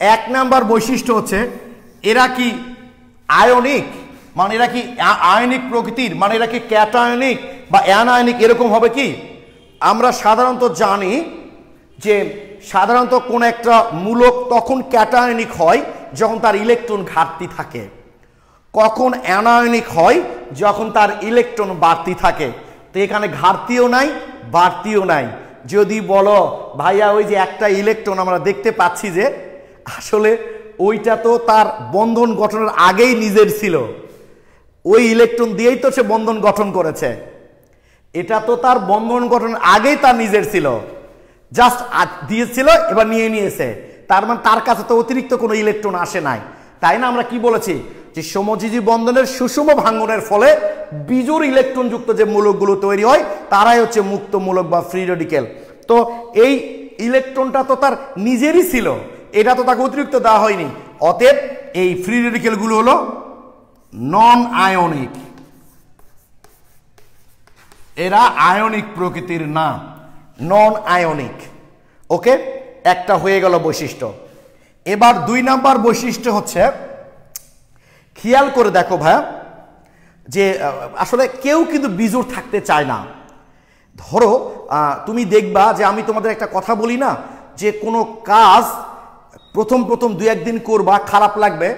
এক নাম্বার বৈশিষ্ট্য হচ্ছে এরা কি আয়নিক, মানে এরা কি আয়নিক প্রকৃতির, মানে এরা কি ক্যাটায়নিক বা অ্যানায়নিক এরকম হবে কি? আমরা সাধারণত জানি যে সাধারণত কোন একটা মূলক তখন ক্যাটায়নিক হয় যখন তার ইলেকট্রন ঘাটতি থাকে, কখন অ্যানায়নিক হয় যখন তার ইলেকট্রন বাড়তি থাকে। তো এখানে ঘাটতিও নাই বাড়তিও নাই। যদি বলো ভাইয়া ওই যে একটা ইলেকট্রন আমরা দেখতে পাচ্ছি যে আসলে ওইটা তো তার বন্ধন গঠনের আগেই নিজের ছিল, ওই ইলেকট্রন দিয়েই তো সে বন্ধন গঠন করেছে, এটা তো তার বন্ধন গঠনের আগেই তার নিজের ছিল, জাস্ট দিয়েছিল এবার নিয়ে নিয়েছে, তার মানে তার কাছে তো অতিরিক্ত কোনো ইলেকট্রন আসে নাই, তাই না? আমরা কি বলেছি যে সমযোজী বন্ধনের সুষম ভাঙ্গনের ফলে বিজোড় ইলেকট্রন যুক্ত যে মূলকগুলো তৈরি হয় তারাই হচ্ছে মুক্ত মূলক বা ফ্রি রেডিকেল। তো এই ইলেকট্রনটা তো তার নিজেরই ছিল, এটা তো তাকে অতিরিক্ত দেওয়া হয়নি, অতএব এই ফ্রি রেডিকেলগুলো হলো নন আয়নিক, এরা আয়নিক প্রকৃতির না, নন আয়নিক। ওকে, একটা হয়ে গেল বৈশিষ্ট্য। এবার দুই নাম্বার বৈশিষ্ট্য হচ্ছে, খেয়াল করে দেখো ভাইয়া, যে আসলে কেউ কিন্তু বিজোড় থাকতে চায় না। ধরো তুমি দেখবা যে আমি তোমাদের একটা কথা বলি না, যে কোনো কাজ প্রথম প্রথম দুই একদিন করবা, খারাপ লাগবে,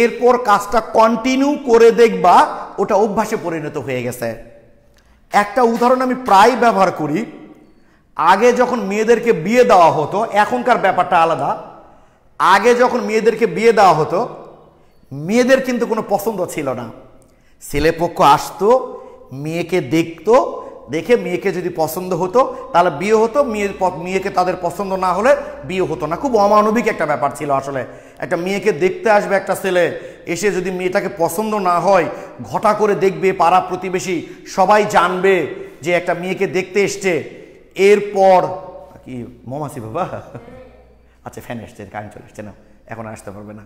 এরপর কাজটা কন্টিনিউ করে দেখবা ওটা অভ্যাসে পরিণত হয়ে গেছে। একটা উদাহরণ আমি প্রায় ব্যবহার করি, আগে যখন মেয়েদেরকে বিয়ে দেওয়া হতো, এখনকার ব্যাপারটা আলাদা, আগে যখন মেয়েদেরকে বিয়ে দেওয়া হতো মেয়েদের কিন্তু কোনো পছন্দ ছিল না, ছেলেপক্ষ আসতো, মেয়েকে দেখতো, দেখে মেয়েকে যদি পছন্দ হতো তাহলে বিয়ে হতো, মেয়েকে তাদের পছন্দ না হলে বিয়ে হতো না। খুব অমানবিক একটা ব্যাপার ছিল আসলে। একটা মেয়েকে দেখতে আসবে একটা ছেলে, এসে যদি মেয়েটাকে পছন্দ না হয় ঘটা করে দেখবে, পাড়া প্রতিবেশী সবাই জানবে যে একটা মেয়েকে দেখতে এসছে, এরপর কি মৌমাছি বাবা, আচ্ছা ফ্যান এসছে, কারেন্ট চলে এসছে না, এখন আসতে পারবে না।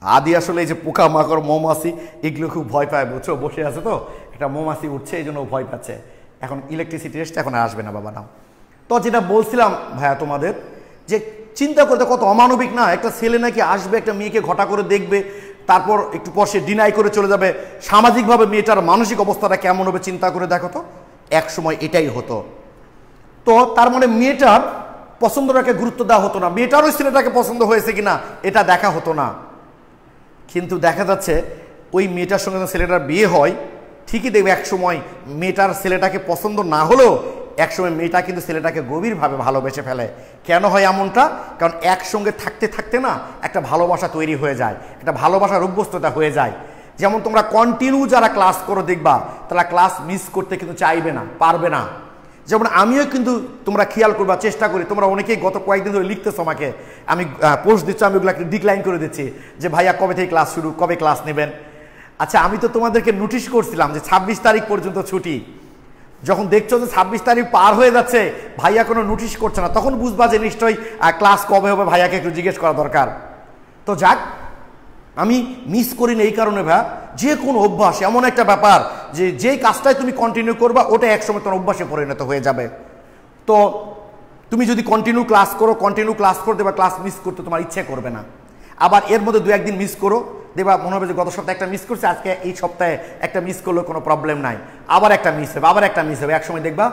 আদি আসলে এই যে পোকা মাকড় মৌমাছি এগুলো খুব ভয় পায়, বুঝছো, বসে আছে তো একটা মৌমাছি উঠছে এই জন্য ভয় পাচ্ছে, এখন ইলেকট্রিসিটি এসছে, এখন আসবে না বাবা নাও। তো যেটা বলছিলাম ভাইয়া তোমাদের, যে চিন্তা করতে কত অমানবিক না, একটা ছেলে নাকি আসবে একটা মেয়েকে ঘটা করে দেখবে, তারপর একটু পর সে ডিনাই করে চলে যাবে, সামাজিকভাবে মেয়েটার মানসিক অবস্থাটা কেমন হবে চিন্তা করে দেখো তো। এক সময় এটাই হতো। তো তার মানে মেয়েটার পছন্দটাকে গুরুত্ব দেওয়া হতো না, মেয়েটার ওই ছেলেটাকে পছন্দ হয়েছে কিনা এটা দেখা হতো না। কিন্তু দেখা যাচ্ছে ওই মেয়েটার সঙ্গে ছেলেটার বিয়ে হয়, ঠিকই দেখবে একসময় মেয়েটার ছেলেটাকে পছন্দ না হলেও একসময় মেয়েটা কিন্তু ছেলেটাকে গভীরভাবে ভালোবেসে ফেলে। কেন হয় এমনটা? কারণ একসঙ্গে থাকতে থাকতে না একটা ভালোবাসা তৈরি হয়ে যায়, একটা ভালোবাসার অভ্যস্ততা হয়ে যায়। যেমন তোমরা কন্টিনিউ যারা ক্লাস করো দেখবা তারা ক্লাস মিস করতে কিন্তু চাইবে না, পারবে না। যেমন আমিও কিন্তু তোমরা খেয়াল করবা, চেষ্টা করি, তোমরা অনেকেই গত কয়েকদিন ধরে লিখতেছো আমাকে, আমি পোস্ট দিচ্ছি, আমি ওগুলো ডিক্লাইন করে দিচ্ছি যে ভাইয়া কবে থেকে ক্লাস শুরু, কবে ক্লাস নেবেন। আচ্ছা, আমি তো তোমাদেরকে নোটিশ করছিলাম যে 26 তারিখ পর্যন্ত ছুটি। যখন দেখছো যে 26 তারিখ পার হয়ে যাচ্ছে, ভাইয়া কোনো নোটিশ করছে না, তখন বুঝবা যে নিশ্চয়ই ক্লাস কবে হবে, ভাইয়াকে একটু জিজ্ঞেস করা দরকার। তো যাক, আমি মিস করি না এই কারণে ভাইয়া, যে কোনো অভ্যাস এমন একটা ব্যাপার যে যেই কাজটাই তুমি কন্টিনিউ করবা ওটা একসময় তোমার অভ্যাসে পরিণত হয়ে যাবে। তো তুমি যদি কন্টিনিউ ক্লাস করতে বা ক্লাস মিস করতে তোমার ইচ্ছে করবে না। আবার এর মধ্যে 2-1 দিন মিস করো, দেখবা মনে হবে যে গত সপ্তাহে একটা মিস করছে, আজকে এই সপ্তাহে একটা মিস করলেও কোনো প্রবলেম নাই, আবার একটা মিস হবে, একসময় দেখবা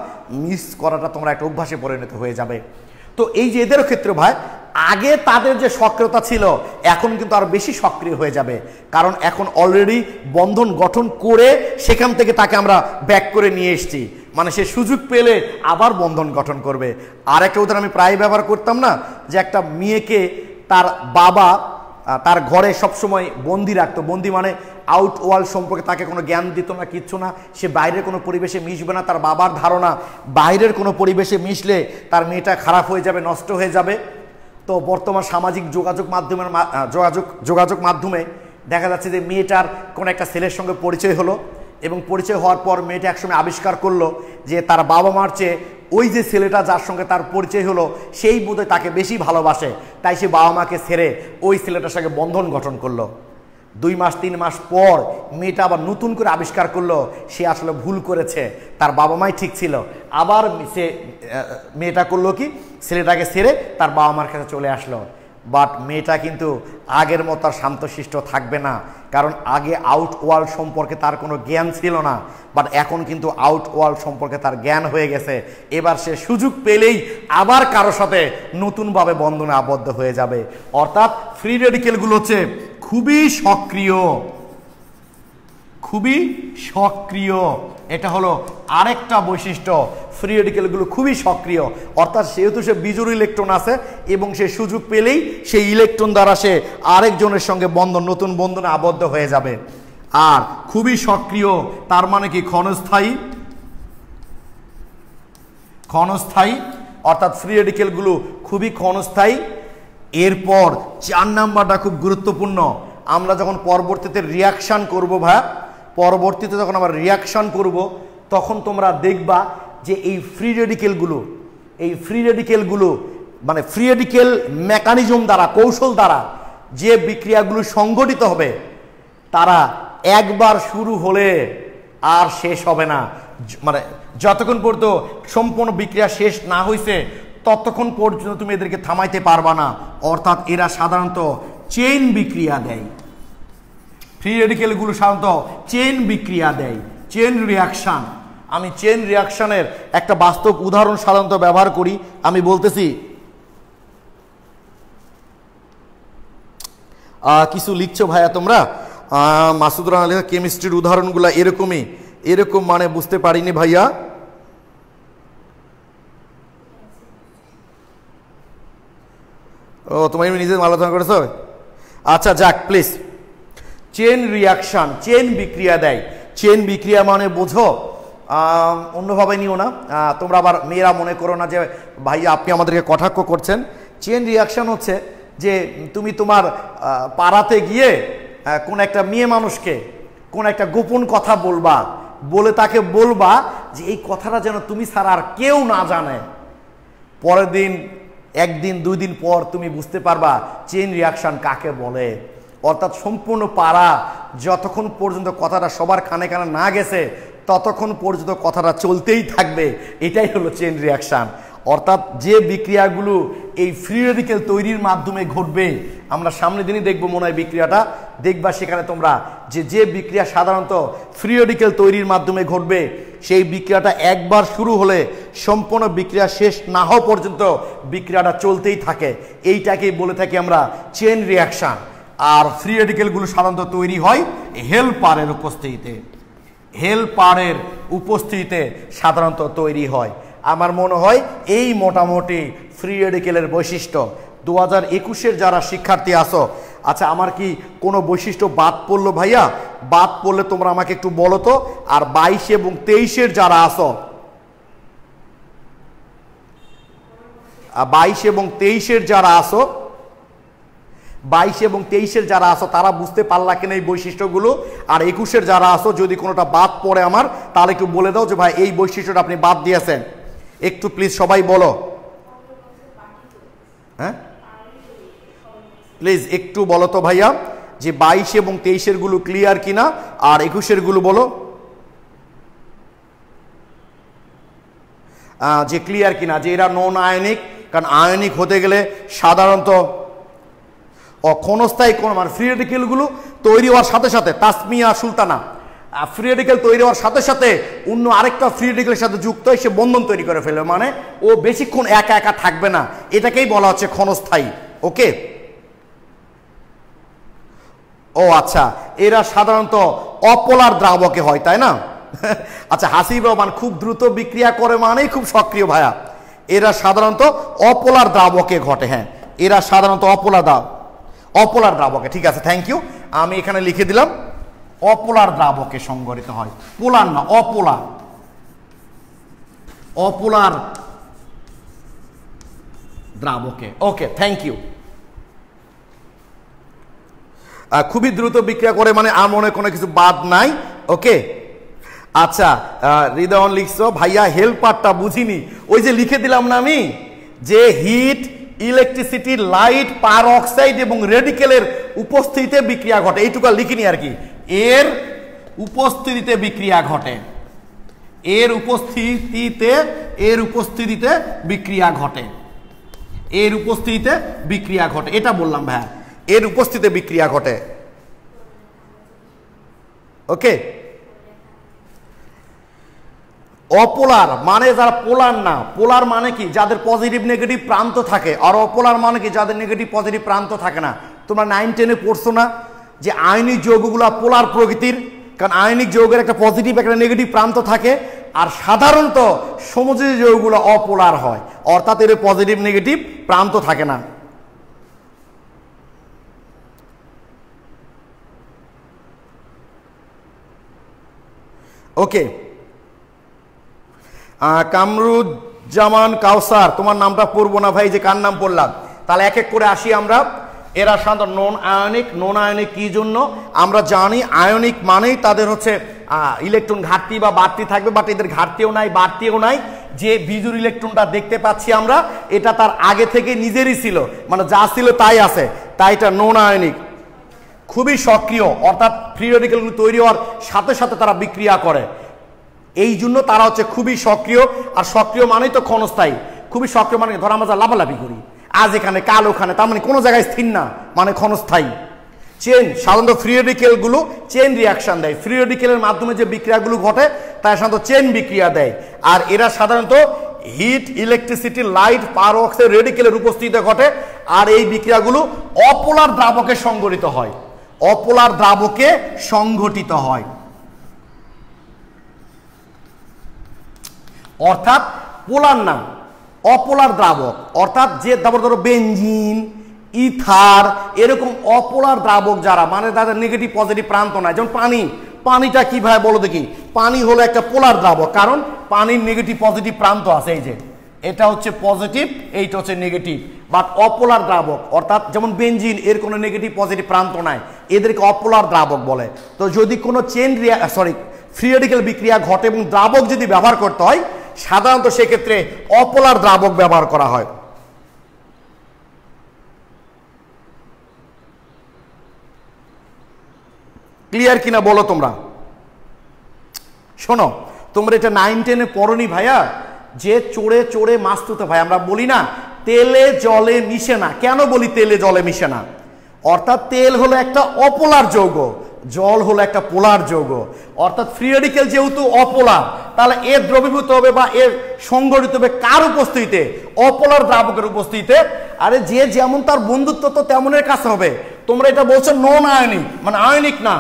মিস করাটা তোমরা একটা অভ্যাসে পরিণত হয়ে যাবে। তো এই যে এদেরও ক্ষেত্রে ভাই, আগে তাদের যে সক্রিয়তা ছিল এখন কিন্তু আরো বেশি সক্রিয় হয়ে যাবে, কারণ এখন অলরেডি বন্ধন গঠন করে সেখান থেকে তাকে আমরা ব্যাক করে নিয়ে এসেছি, মানে সে সুযোগ পেলে আবার বন্ধন গঠন করবে। আর একটা উদাহরণ আমি প্রায় ব্যবহার করতাম না, যে একটা মেয়েকে তার বাবা তার ঘরে সবসময় বন্দি রাখতো, বন্দি মানে আউট ওয়ার্ল্ড সম্পর্কে তাকে কোনো জ্ঞান দিত না, কিচ্ছু না, সে বাইরের কোনো পরিবেশে মিশবে না। তার বাবার ধারণা বাইরের কোনো পরিবেশে মিশলে তার মেয়েটা খারাপ হয়ে যাবে, নষ্ট হয়ে যাবে। তো বর্তমান সামাজিক যোগাযোগ মাধ্যমে দেখা যাচ্ছে যে মেয়েটার কোনো একটা ছেলের সঙ্গে পরিচয় হলো, এবং পরিচয় হওয়ার পর মেয়েটা একসময় আবিষ্কার করলো যে তার বাবা মার চেয়ে ওই যে ছেলেটা যার সঙ্গে তার পরিচয় হলো সেই বোধহয় তাকে বেশি ভালোবাসে, তাই সে বাবা মাকে ছেড়ে ওই ছেলেটার সঙ্গে বন্ধন গঠন করলো। 2 মাস 3 মাস পর মেয়েটা আবার নতুন করে আবিষ্কার করলো সে আসলে ভুল করেছে, তার বাবা মাই ঠিক ছিল। আবার সে মেয়েটা করলো কি, ছেলেটাকে ছেড়ে তার বাবা মার কাছে চলে আসলো। বাট মেয়েটা কিন্তু আগের মতো আর শান্তশিষ্ট থাকবে না, কারণ আগে আউট ওয়ার্ল্ড সম্পর্কে তার কোনো জ্ঞান ছিল না, বাট এখন কিন্তু আউট ওয়ার্ল্ড সম্পর্কে তার জ্ঞান হয়ে গেছে। এবার সে সুযোগ পেলেই আবার কারোর সাথে নতুনভাবে বন্ধনে আবদ্ধ হয়ে যাবে। অর্থাৎ ফ্রি রেডিকেলগুলো হচ্ছে খুবই সক্রিয়, এটা হলো আরেকটা বৈশিষ্ট্য। ফ্রি রেডিকেলগুলো খুবই সক্রিয়, অর্থাৎ যেহেতু সে বিজোড় ইলেকট্রন আছে এবং সে সুযোগ পেলেই সেই ইলেকট্রন দ্বারা সে আরেকজনের সঙ্গে নতুন বন্ধনে আবদ্ধ হয়ে যাবে। আর খুবই সক্রিয় তার মানে কি ক্ষণস্থায়ী, অর্থাৎ ফ্রি রেডিকেলগুলো খুবই ক্ষণস্থায়ী। এরপর 4 নাম্বারটা খুব গুরুত্বপূর্ণ। আমরা যখন পরবর্তীতে রিয়াকশান করব যখন আমরা রিয়াকশান করব তখন তোমরা দেখবা যে এই ফ্রি রেডিকেলগুলো মানে ফ্রি রেডিকেল মেকানিজম দ্বারা, কৌশল দ্বারা যে বিক্রিয়াগুলো সংঘটিত হবে তারা একবার শুরু হলে আর শেষ হবে না, মানে যতক্ষণ পর্যন্ত সম্পূর্ণ বিক্রিয়া শেষ না হয়েছে ততক্ষণ পর্যন্ত তুমি এদেরকে থামাইতে পারবা না। অর্থাৎ এরা সাধারণত চেইন বিক্রিয়া দেয়, ফ্রি রেডিকেলগুলো সাধারণত চেইন বিক্রিয়া দেয়, চেইন রিয়াকশান। আমি চেইন রিয়াকশানের একটা বাস্তব উদাহরণ সাধারণত ব্যবহার করি। আমি বলতেছি, কিছু লিখছো ভাইয়া তোমরা, মাসুদুর আলী কেমিস্ট্রির উদাহরণগুলো এরকম মানে বুঝতে পারিনি ভাইয়া। ও তোমার নিজের আলোচনা করেছো, আচ্ছা যাক প্লিজ। চেইন রিয়াকশান, চেইন বিক্রিয়া দেয়। চেইন বিক্রিয়া মানে বোঝো, অন্যভাবে নিও না তোমরা, আবার মেয়েরা মনে করো না যে ভাইয়া আপনি আমাদেরকে কটাক্ষ করছেন। চেইন রিয়াকশান হচ্ছে যে তুমি তোমার পাড়াতে গিয়ে কোন একটা মেয়ে মানুষকে কোন একটা গোপন কথা বলে তাকে বলবা যে এই কথাটা যেন তুমি ছাড়া আর কেউ না জানে। পরের দিন, 1 দিন 2 দিন পর তুমি বুঝতে পারবা চেইন রিয়াকশান কাকে বলে। অর্থাৎ সম্পূর্ণ পাড়া যতক্ষণ পর্যন্ত কথাটা সবার কানে কানে না গেছে ততক্ষণ পর্যন্ত কথাটা চলতেই থাকবে, এটাই হলো চেইন রিয়াকশান। অর্থাৎ যে বিক্রিয়াগুলো এই ফ্রি রেডিকেল তৈরির মাধ্যমে ঘটবে, আমরা সামনের দিনই দেখবো মনে হয় বিক্রিয়াটা, দেখবা সেখানে তোমরা যে বিক্রিয়া সাধারণত ফ্রি রেডিকেল তৈরির মাধ্যমে ঘটবে সেই বিক্রিয়াটা একবার শুরু হলে সম্পূর্ণ বিক্রিয়া শেষ না হওয়া পর্যন্ত বিক্রিয়াটা চলতেই থাকে। এইটাকেই বলে থাকি আমরা চেইন রিয়াকশান। আর ফ্রি রেডিকেলগুলো সাধারণত তৈরি হয় হেলপারের উপস্থিতিতে। হেলপারের উপস্থিতিতে সাধারণত তৈরি হয়। আমার মনে হয় এই মোটামুটি ফ্রি রেডিকেলের বৈশিষ্ট্য। 2021-এর যারা শিক্ষার্থী আসো, আচ্ছা আমার কি কোনো বৈশিষ্ট্য বাদ পড়লো ভাইয়া? বাদ পড়লে তোমরা আমাকে একটু বলো তো। আর 22 এবং 23-এর যারা আসো, 22 এবং 23-এর যারা আসো, 22 এবং 23-এর যারা আসো তারা বুঝতে পারলা কিনা এই বৈশিষ্ট্যগুলো? আর 21-এর যারা আসো যদি কোনোটা বাদ পড়ে আমার, তাহলে একটু বলে দাও যে ভাই এই বৈশিষ্ট্যটা আপনি বাদ দিয়েছেন। একটু প্লিজ সবাই বলো, হ্যাঁ প্লিজ একটু বলো তো ভাইয়া যে 22 এবং 23-এর গুলো ক্লিয়ার কিনা, আর 21-এর গুলো বলো যে ক্লিয়ার কিনা, যে এরা নন আয়নিক। কারণ আয়নিক হতে গেলে সাধারণত ক্ষণস্থায়ী কোন মানে ফ্রি রেডিকেলগুলো তৈরি হওয়ার সাথে সাথে, তাসমিয়া সুলতানা, ফ্রি রেডিকেল তৈরি হওয়ার সাথে সাথে অন্য আরেকটা ফ্রি রেডিকেলের সাথে যুক্ত হয়ে সে বন্ধন তৈরি করে ফেলবে, মানে ও বেশিক্ষণ একা একা থাকবে না, এটাকেই বলা হচ্ছে ক্ষণস্থায়ী। ওকে, ও আচ্ছা, এরা সাধারণত অপোলার দ্রাবকে হয়, তাই না? আচ্ছা, হাসিব রহমান খুব দ্রুত বিক্রিয়া করে মানেই খুব সক্রিয় ভাইয়া। এরা সাধারণত অপোলার দ্রাবকে ঘটে। হ্যাঁ, এরা সাধারণত অপোলার দ্রাবকে। ঠিক আছে, থ্যাংক ইউ। আমি এখানে লিখে দিলাম অপোলার দ্রাবকে সংঘটিত হয়, পোলার না, অপোলার দ্রাবকে। ওকে, থ্যাংক ইউ। খুবই দ্রুত বিক্রিয়া করে মানে আর মনে কোনো কিছু বাদ নাই। ওকে, আচ্ছা, হৃদয়ন লিখছো ভাইয়া হেল্পারটা বুঝিনি। ওই যে লিখে দিলাম না আমি, যে হিট, ইলেকট্রিসিটি, লাইট, পারঅক্সাইড এবং রেডিকেলের উপস্থিতিতে বিক্রিয়া ঘটে, এইটুকু লিখিনি আর কি। এর উপস্থিতিতে বিক্রিয়া ঘটে, এর উপস্থিতিতে বিক্রিয়া ঘটে, এর উপস্থিতিতে বিক্রিয়া ঘটে, এটা বললাম ভাইয়া, এর উপস্থিতিতে বিক্রিয়া ঘটে। ওকে, অপোলার মানে যারা পোলার না, পোলার মানে কি যাদের পজিটিভ নেগেটিভ প্রান্ত থাকে, আর অপোলার মানে কি যাদের নেগেটিভ পজিটিভ প্রান্ত থাকে না। তোমরা 9-10-এ পড়ছো না যে আয়নিক যৌগগুলো পোলার প্রকৃতির, কারণ আয়নিক যৌগের একটা পজিটিভ একটা নেগেটিভ প্রান্ত থাকে, আর সাধারণত সমযোজী যৌগগুলো অপোলার হয়, অর্থাৎ এর পজিটিভ নেগেটিভ প্রান্ত থাকে না। ওকে, কামরুজ্জামান কাউসার, তোমার নামটা পড়বো না ভাই, যে কার নাম পড়লাম। তাহলে এক এক করে আসি আমরা। এরা সাধারণত নন আয়নিক। নন আয়নিক কি জন্য? আমরা জানি আয়নিক মানেই তাদের হচ্ছে ইলেকট্রন ঘাটতি বা বাড়তি থাকবে, বাট এদের ঘাটতিও নাই বাড়তিও নাই। যে বিজুর ইলেকট্রনটা দেখতে পাচ্ছি আমরা, এটা তার আগে থেকে নিজেরই ছিল, মানে যা ছিল তাই আছে, তাই এটা নন আয়নিক। খুবই সক্রিয়, অর্থাৎ ফ্রি রেডিকেলগুলো তৈরি হওয়ার সাথে সাথে তারা বিক্রিয়া করে, এই জন্য তারা হচ্ছে খুবই সক্রিয়। আর সক্রিয় মানেই তো ক্ষণস্থায়ী। খুবই সক্রিয় মানে ধর আমরা যা লাফালাফি করি, আজ এখানে কাল ওখানে, তার মানে কোনো জায়গায় স্থির না, মানে ক্ষণস্থায়ী। চেন, সাধারণত ফ্রি রেডিকেলগুলো চেন রিয়াকশন দেয়, ফ্রি রেডিকেলের মাধ্যমে যে বিক্রিয়াগুলো ঘটে তাই সাধারণত চেন বিক্রিয়া দেয়। আর এরা সাধারণত হিট, ইলেকট্রিসিটি, লাইট, পারঅক্সাইড, রেডিকেলের উপস্থিতিতে ঘটে। আর এই বিক্রিয়াগুলো অপোলার দ্রাবকে সংঘটিত হয়, অপোলার দ্রাবকে সংঘটিত হয়। অর্থাৎ পোলার না, অপোলার দ্রাবক, অর্থাৎ যে ধরো বেনজিন, ইথার, এরকম অপোলার দ্রাবক যারা, মানে তাদের নেগেটিভ পজিটিভ প্রান্ত নাই। যেমন পানি, পানিটা কি ভাই বলো দেখি? পানি হলো একটা পোলার দ্রাবক, কারণ পানির নেগেটিভ পজিটিভ প্রান্ত আছে, এই যে এটা হচ্ছে পজিটিভ, এইটা হচ্ছে নেগেটিভ। বাট অপোলার দ্রাবক, অর্থাৎ যেমন বেনজিন, এর কোনো নেগেটিভ পজিটিভ প্রান্ত নাই, এদেরকে অপোলার দ্রাবক বলে। তো যদি কোনো ফ্রি রেডিকেল বিক্রিয়া ঘটে এবং দ্রাবক যদি ব্যবহার করতে হয়, সাধারণত সেক্ষেত্রে অপোলার দ্রাবক ব্যবহার করা হয়। ক্লিয়ার কিনা বলো তোমরা? শোনো, তোমরা এটা 9-10-এ পড়নি ভাইয়া, যে চোরে চোরে মাছ তুলতে ভাই, আমরা বলি না তেলে জলে মিশে না। কেন বলি তেলে জলে মিশে না? অর্থাৎ তেল হলো একটা অপোলার যৌগ, জল হলো একটা পোলার যৌগ। অর্থাৎ ফ্রি রেডিকেল যেহেতু অপোলার, তাহলে এর দ্রবীভূত হবে বা এর সংগঠিত হবে কার উপস্থিতিতে? অপোলার দ্রাবকের উপস্থিতিতে। আরে যে যেমন তার বন্ধুত্ব তো তেমনের কাছে হবে। তোমরা এটা বলছো নন আয়নিক, মানে আয়নিক না।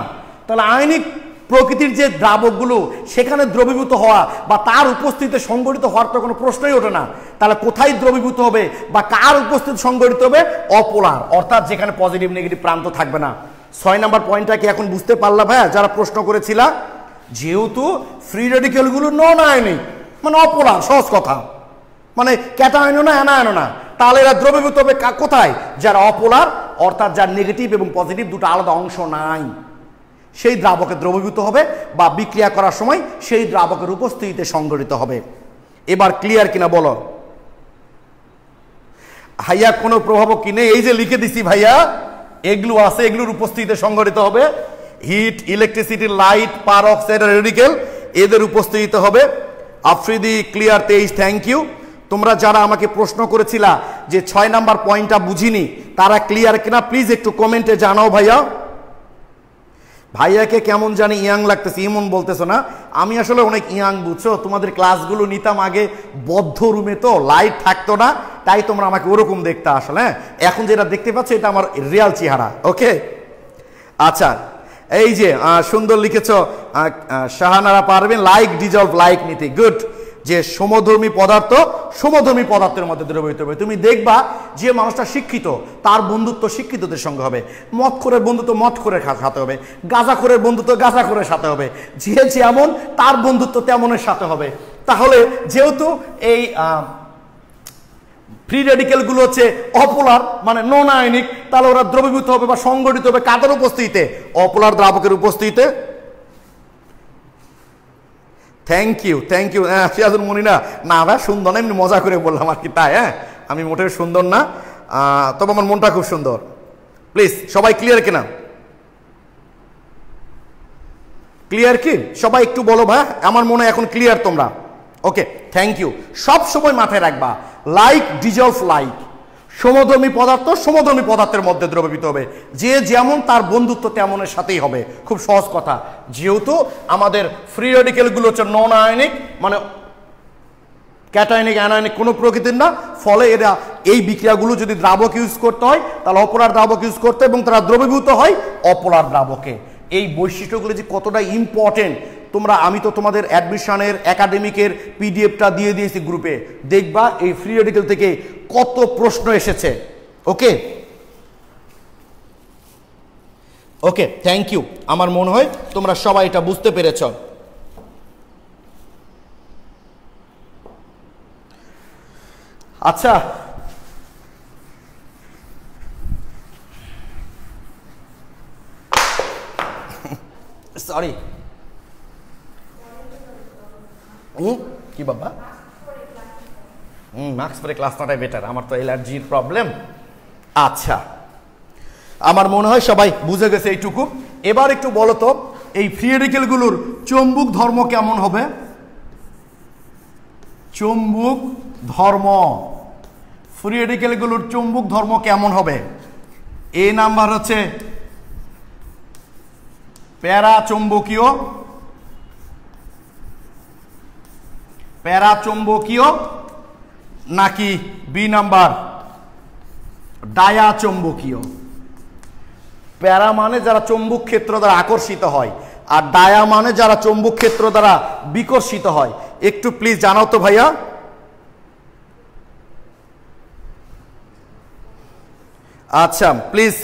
তাহলে আয়নিক প্রকৃতির যে দ্রাবকগুলো সেখানে দ্রবীভূত হওয়া বা তার উপস্থিতিতে সংগঠিত হওয়ার তো কোনো প্রশ্নই ওঠে না। তাহলে কোথায় দ্রবীভূত হবে বা কার উপস্থিতি সংগঠিত হবে? অপোলার, অর্থাৎ যেখানে পজিটিভ নেগেটিভ প্রান্ত থাকবে না। 6 নম্বর পয়েন্টটা কি এখন বুঝতে পারলা ভাইয়া যারা প্রশ্ন করেছিলা? যেহেতু ফ্রি রেডিকেলগুলো নন আয়নিক মানে অপোলার, সহজ কথা, মানে ক্যাটায়নও না অ্যানায়নও না, তাহলে এরা দ্রবীভূত হবে কোথায়? যারা অপোলার, অর্থাৎ যার নেগেটিভ এবং পজিটিভ দুটো আলাদা অংশ নাই, সেই দ্রাবকে দ্রবীভূত হবে বা বিক্রিয়া করার সময় সেই দ্রাবকের উপস্থিতিতে সংগঠিত হবে। এবার ক্লিয়ার কিনা বলো ভাইয়া? কোনো প্রভাবও কিনে এই যে লিখে দিছি ভাইয়া, এগুলো আছে, এগুলোর উপস্থিতিতে সংগঠিত হবে। Heat, electricity, light, peroxide, radical, এদের উপস্থিতিতে হবে। Afridi clear 23, thank you. তোমরা যারা আমাকে প্রশ্ন করেছিলা যে 6 নাম্বার পয়েন্টটা বুঝিনি, তারা ক্লিয়ার কিনা প্লিজ একটু কমেন্টে জানাও ভাইয়া। ভাইয়াকে কেমন জানি ইয়াং লাগতেছে, ইমন বলতেছো না? আমি আসলে অনেক ইয়াং, বুঝছো? তোমাদের ক্লাসগুলো নিতাম আগে বদ্ধ রুমে, তো লাইট থাকতো না, তাই তোমরা আমাকে ওরকম দেখতে আসলে। হ্যাঁ, এখন যেটা দেখতে পাচ্ছ এটা আমার রিয়াল চেহারা। ওকে, আচ্ছা, এই যে সুন্দর লিখেছ শাহানারা পারবেন, লাইক ডিজলভ, লাইক নিতে, গুড। যে সমধর্মী পদার্থ সমধর্মী পদার্থের মধ্যে দ্রবীভূত হবে। তুমি দেখবা যে মানুষটা শিক্ষিত তার বন্ধুত্ব শিক্ষিতদের সঙ্গে হবে, মদখোরের বন্ধুত্ব মদখোরের সাথে হবে, গাঁজাখোরের বন্ধুত্ব গাঁজাখোরের সাথে হবে, যে যেমন তার বন্ধুত্ব তেমনের সাথে হবে। তাহলে যেহেতু এই ফ্রি রেডিকেলগুলো হচ্ছে অপোলার মানে নন আয়নিক, তাহলে ওরা দ্রবীভূত হবে বা সংগঠিত হবে কাদের উপস্থিতিতে? অপোলার দ্রাবকের উপস্থিতিতে। Thank you, thank you. হ্যাঁ, সিরাজুল মনিরা, না ভাই সুন্দর না, এমনি মজা করে বললাম আর কি, তাই? হ্যাঁ, আমি মোটেও সুন্দর না, তবে আমার মনটা খুব সুন্দর। প্লিজ সবাই ক্লিয়ার কিনা? ক্লিয়ার কি সবাই একটু বলো ভাই? আমার মনে হয় এখন ক্লিয়ার তোমরা। ওকে, থ্যাংক ইউ। সব সময় মাথায় রাখবা লাইক ডিজলভ লাইক, সমধর্মী পদার্থ সমধর্মী পদার্থের মধ্যে দ্রবীভূত হবে, যে যেমন তার বন্ধুত্ব তেমনের সাথেই হবে। খুব সহজ কথা। যেহেতু আমাদের ফ্রি রেডিকেলগুলো হচ্ছে নন আয়নিক মানে ক্যাটায়নিক অ্যানায়নিক কোনো প্রকৃতির না, ফলে এরা এই বিক্রিয়াগুলো যদি দ্রাবক ইউজ করতে হয় তাহলে অপোলার দ্রাবক ইউজ করতে, এবং তারা দ্রবীভূত হয় অপোলার দ্রাবকে। এই বৈশিষ্ট্যগুলো যে কতটা ইম্পর্টেন্ট তোমরা, আমি তো তোমাদের অ্যাডমিশনের একাডেমিকের পিডিএফটা দিয়ে দিয়েছি গ্রুপে, দেখবা এই ফ্রি রেডিকেল থেকে কত প্রশ্ন এসেছে। ওকে, ওকে, থ্যাংক ইউ। আমার মনে হয় তোমরা সবাই এটা বুঝতে পেরেছ। আচ্ছা, সরি, কি বাবা? মাস্ক পরে ক্লাস নেওয়াটাই বেটার, আমার তো অ্যালার্জির প্রবলেম। আচ্ছা, আমার মনে হয় সবাই বুঝে গেছে এইটুকু। এবার একটু বলো তো এই ফ্রি রেডিকেলগুলোর চৌম্বক ধর্ম কেমন হবে? চৌম্বক ধর্ম, ফ্রি রেডিকেলগুলোর চৌম্বক ধর্ম কেমন হবে? এ নাম্বার হচ্ছে প্যারাচৌম্বকীয়, প্যারাচৌম্বকীয়, নাকি বি নাম্বার ডায়াচৌম্বকীয়? প্যারা মানে যারা চৌম্বক ক্ষেত্র দ্বারা আকর্ষিত হয়, আর ডায়া মানে যারা চৌম্বক ক্ষেত্র দ্বারা বিকর্ষিত হয়। একটু প্লিজ জানাও তো ভাইয়া। আচ্ছা প্লিজ,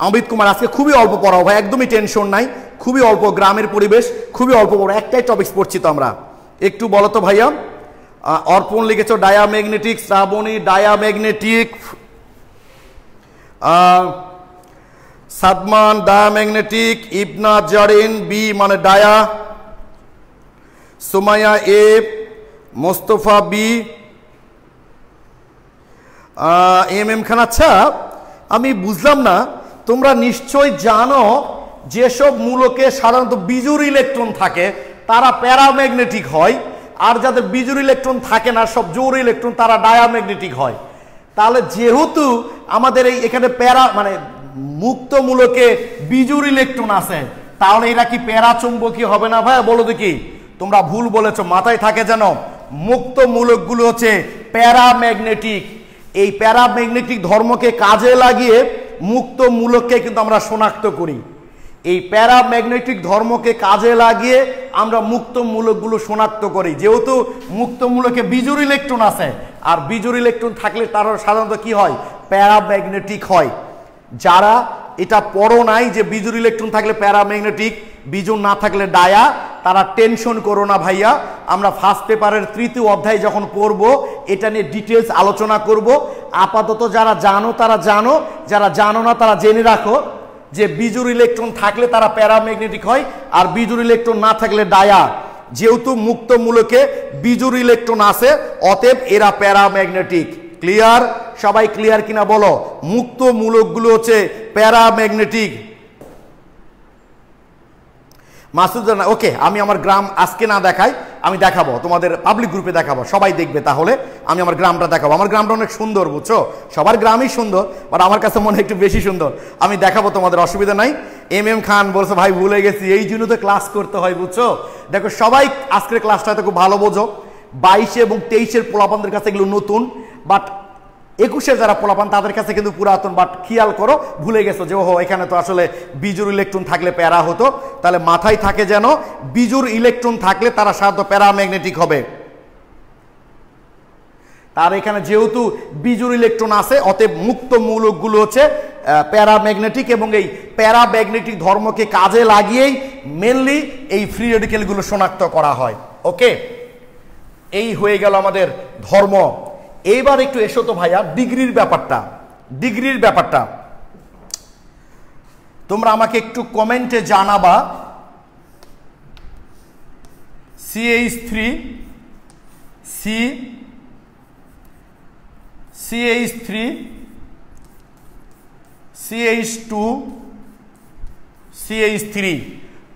অমিত কুমার, আজকে খুবই অল্প পড়াও ভাই, একদমই টেনশন নাই, খুবই অল্প, গ্রামের পরিবেশ, খুবই অল্প পড়া, একটাই টপিকস পড়ছি তো আমরা। একটু বলো তো ভাইয়া। অর্পণ লিখেছ diamagnetic, Shrabani diamagnetic, Sadman diamagnetic, Ibna Jarin B মানে dia, Sumaiya A, Mostafa B, M Khan. আচ্ছা, আমি বুঝলাম না, তোমরা নিশ্চয় জানো যেসব মূলকে সাধারণত বিজুর ইলেকট্রন থাকে তারা প্যারাম্যাগনেটিক হয়, আর যাদের বিজুর ইলেকট্রন থাকে না, সব জোর ইলেকট্রন, তারা ডায়াম্যাগনেটিক হয়। তাহলে যেহেতু আমাদের এই এখানে প্যারা মানে মুক্ত মূলকে বিজুর ইলেকট্রন আছে, তাহলে এরা কি প্যারাচৌম্বকীয় হবে না ভাই? বলো দেখি। তোমরা ভুল বলেছো, মাথায় থাকে যেন মুক্ত মূলকগুলো হচ্ছে প্যারাম্যাগনেটিক। এই প্যারাম্যাগনেটিক ধর্মকে কাজে লাগিয়ে মুক্ত মূলককে কিন্তু আমরা শনাক্ত করি। এই প্যারাম্যাগনেটিক ধর্মকে কাজে লাগিয়ে আমরা মুক্ত মূলকগুলো শনাক্ত করি। যেহেতু মুক্ত মূলকে বিজোড় ইলেকট্রন আছে, আর বিজোড় ইলেকট্রন থাকলে তার সাধারণত কি হয়, প্যারাম্যাগনেটিক হয়। যারা এটা পড়ো নাই যে বিজোড় ইলেকট্রন থাকলে প্যারাম্যাগনেটিক, বিজোড় না থাকলে ডায়া, তারা টেনশন করো না ভাইয়া। আমরা ফার্স্ট পেপারের 3য় অধ্যায় যখন পড়বো এটা নিয়ে ডিটেলস আলোচনা করব। আপাতত যারা জানো তারা জানো, যারা জানো না তারা জেনে রাখো যে বিজোড় ইলেকট্রন থাকলে তারা প্যারাম্যাগনেটিক হয়, আর বিজোড় ইলেকট্রন না থাকলে ডায়া। যেহেতু মুক্ত মূলকে বিজোড় ইলেকট্রন আছে, অতএব এরা প্যারাম্যাগনেটিক। ক্লিয়ার? সবাই ক্লিয়ার কিনা বলো? মুক্ত মূলকগুলো হচ্ছে প্যারাম্যাগনেটিক। মাসুদ জানা ওকে, আমি আমার গ্রাম আজকে না দেখাই, আমি দেখাবো তোমাদের পাবলিক গ্রুপে দেখাবো, সবাই দেখবে। তাহলে আমি আমার গ্রামটা দেখাবো। আমার গ্রামটা অনেক সুন্দর, বুঝছো? সবার গ্রামই সুন্দর, বাট আমার কাছে মনে হয় একটু বেশি সুন্দর। আমি দেখাবো তোমাদের, অসুবিধা নাই। এম খান বলছো ভাই ভুলে গেছি, এই জন্য তো ক্লাস করতে হয়, বুঝছো? দেখো সবাই আজকের ক্লাসটা তো খুব ভালো বোঝো। 22 এবং 23-এর পোলাপানদের কাছে এগুলো নতুন, বাট 21-এর যারা পোলাপান তাদের কাছে কিন্তু পুরাতন। বাট খেয়াল করো, ভুলে গেছো যে ওহো এখানে তো আসলে বিজোড় ইলেকট্রন থাকলে প্যারা হতো। তাহলে মাথায় থাকে যেন বিজোড় ইলেকট্রন থাকলে তারা সাধারণত প্যারাম্যাগনেটিক হবে। তার এখানে যেহেতু বিজোড় ইলেকট্রন আছে, অতএব মুক্ত মূলকগুলো হচ্ছে প্যারাম্যাগনেটিক, এবং এই প্যারাম্যাগনেটিক ধর্মকে কাজে লাগিয়েই মেনলি এই ফ্রি রেডিকেলগুলো শনাক্ত করা হয়। ওকে, এই হয়ে গেল আমাদের ধর্ম। এইবার একটু এসো তো ভাইয়া ডিগ্রির ব্যাপারটা। ডিগ্রির ব্যাপারটা তোমরা আমাকে একটু কমেন্টে জানাবা। CH3 CH3 CH2 CH3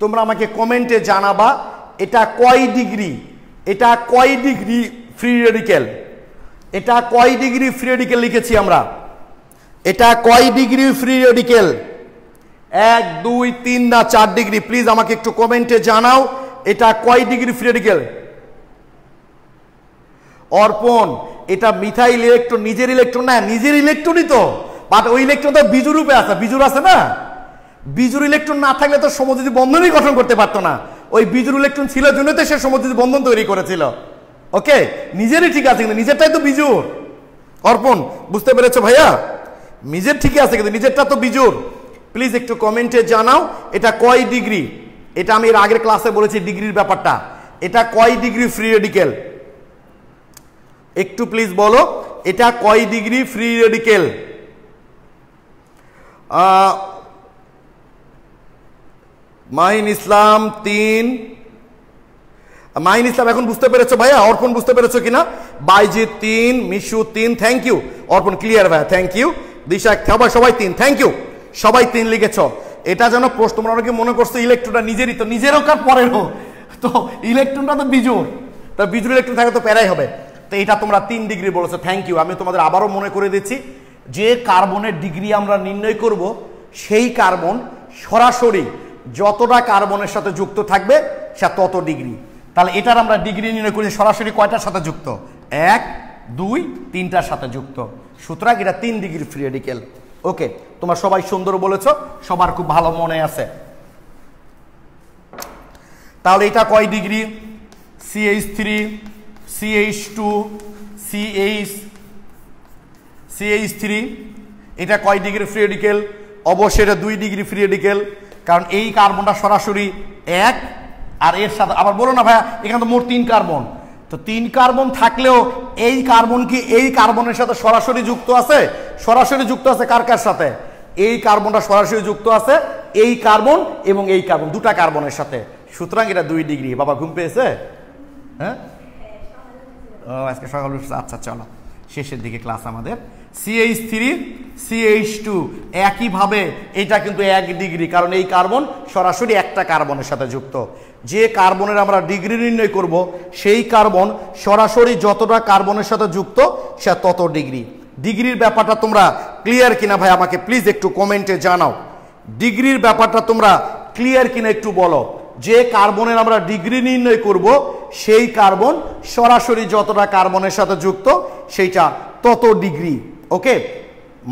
তোমরা আমাকে কমেন্টে জানাবা এটা কয় ডিগ্রি, এটা কয় ডিগ্রি ফ্রি রেডিকেল, এটা কয় ডিগ্রি ফ্রি রেডিকেল লিখেছি আমরা, এটা কয় ডিগ্রি ফ্রি রেডিকেল, 1 2 3 না 4 ডিগ্রি? প্লিজ আমাকে একটু কমেন্টে জানাও এটা কয় ডিগ্রি ফ্রি রেডিকেল। অর্পণ, এটা মিথাইল ইলেকট্রন, নিজের ইলেকট্রন না, নিজের ইলেকট্রনই তো, বাট ওই ইলেকট্রন তো বিজোড় রূপে আছে। বিজোড় আছে না, বিজোড় ইলেকট্রন না থাকলে তো সমযোজী বন্ধনই গঠন করতে পারতো না। ওই বিজোড় ইলেকট্রন ছিল জন্য তো সে সমযোজী বন্ধন তৈরি করেছিল। ওকে, নিজেরই ঠিক আছে, কিন্তু নিজেরটাই তো বিজোড়। অর্পণ, বুঝতে পেরেছো ভাইয়া? নিজের ঠিকই আছে, কিন্তু নিজেরটা তো বিজোড়। প্লিজ একটু কমেন্টে জানাও এটা কয় ডিগ্রি। এটা আমি এর আগের ক্লাসে বলেছি ডিগ্রির ব্যাপারটা। এটা কয় ডিগ্রি ফ্রি রেডিকেল, একটু প্লিজ বলো এটা কয় ডিগ্রি ফ্রি রেডিকেল। মাহিন ইসলাম 3, মাহিন ইসলাম এখন বুঝতে পেরেছো ভাইয়া? অর্পণ বুঝতে পেরেছো কিনা? বাইজিৎ 3, মিশু 3, থ্যাংক ইউ। অর্পণ ক্লিয়ার ভাইয়া, থ্যাংক ইউ। দিশা সবাই 3, থ্যাংক ইউ। সবাই 3 লিখেছ। এটা যেন প্রশ্ন, তোমরা অনেকে মনে করছো ইলেকট্রনটা নিজেরই, তো নিজেরও কার পরেরও, তো ইলেকট্রনটা তো বিজোড়, তা বিজোড় ইলেকট্রন থাকলে তো প্যারাই হবে। তো এটা তোমরা 3 ডিগ্রি বলেছো, থ্যাংক ইউ। আমি তোমাদের আবারও মনে করে দিচ্ছি, যে কার্বনের ডিগ্রি আমরা নির্ণয় করব সেই কার্বন সরাসরি যতটা কার্বনের সাথে যুক্ত থাকবে সে তত ডিগ্রি। তাহলে এটার আমরা ডিগ্রি নির্ণয় করি সরাসরি কয়টার সাথে যুক্ত, 1 2 3টার সাথে যুক্ত। সুতরাং এটা 3 ডিগ্রি ফ্রি রেডিকেল। ওকে, তোমরা সবাই সুন্দর বলেছো, সবার খুব ভালো মনে আছে। তাহলে এটা কয় ডিগ্রি? CH3 CH2 CH3 এটা কয় ডিগ্রি ফ্রি রেডিকেল? অবশ্যই এটা 2 ডিগ্রি ফ্রি রেডিকেল, কারণ এই কার্বনটা সরাসরি 1, আর এর সাথে আবার বলো না ভাইয়া এখানে তো মোট 3 কার্বন, তো 3 কার্বন থাকলেও এই কার্বন কি এই কার্বনের সাথে সরাসরি যুক্ত আছে? সরাসরি যুক্ত আছে কার কার সাথে? এই কার্বনটা সরাসরি যুক্ত আছে এই কার্বন এবং এই কার্বন, 2টা কার্বনের সাথে। সুতরাং এটা 2 ডিগ্রি। বাবা ঘুম পেয়েছে? হ্যাঁ, আজকে সকাল উঠছে। আচ্ছা চলো শেষের দিকে ক্লাস আমাদের। CH3 CH2 একইভাবে এটা কিন্তু 1 ডিগ্রি, কারণ এই কার্বন সরাসরি একটা কার্বনের সাথে যুক্ত। যে কার্বনের আমরা ডিগ্রি নির্ণয় করব সেই কার্বন সরাসরি যতটা কার্বনের সাথে যুক্ত সে তত ডিগ্রি। ডিগ্রির ব্যাপারটা তোমরা ক্লিয়ার কিনা ভাই আমাকে প্লিজ একটু কমেন্টে জানাও। ডিগ্রির ব্যাপারটা তোমরা ক্লিয়ার কিনা একটু বলো। যে কার্বনের আমরা ডিগ্রি নির্ণয় করব সেই কার্বন সরাসরি যতটা কার্বনের সাথে যুক্ত সেইটা তত ডিগ্রি। ওকে,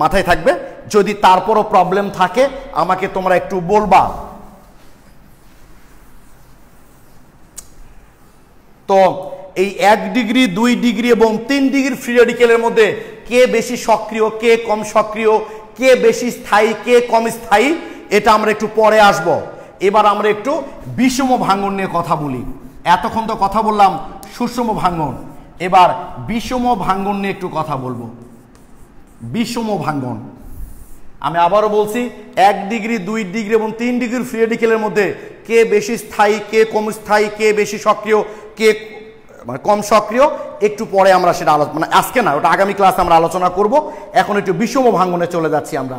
মাথায় থাকবে। যদি তারপরও প্রবলেম থাকে আমাকে তোমরা একটু বলবা। তো এই 1 ডিগ্রি 2 ডিগ্রি এবং 3 ডিগ্রি ফ্রি রেডিকেলের মধ্যে কে বেশি সক্রিয়, কে কম সক্রিয়, কে বেশি স্থায়ী, কে কম স্থায়ী, এটা আমরা একটু পরে আসব। এবার আমরা একটু বিষম ভাঙ্গন নিয়ে কথা বলি। এতক্ষণ তো কথা বললাম সুষম ভাঙ্গন, এবার বিষম ভাঙ্গন নিয়ে একটু কথা বলবো। বিষম ভাঙ্গন আমি আবারও বলছি, 1 ডিগ্রি 2 ডিগ্রি এবং 3 ডিগ্রি ফ্রি রেডিকেলের মধ্যে কে বেশি স্থায়ী, কে কম স্থায়ী, কে বেশি সক্রিয়, কে কম সক্রিয়, একটু পরে আমরা সেটা আলোচনা, মানে আজকে না, ওটা আগামী ক্লাসে আমরা আলোচনা করব। এখন একটু বিষম ভাঙ্গনে চলে যাচ্ছি আমরা।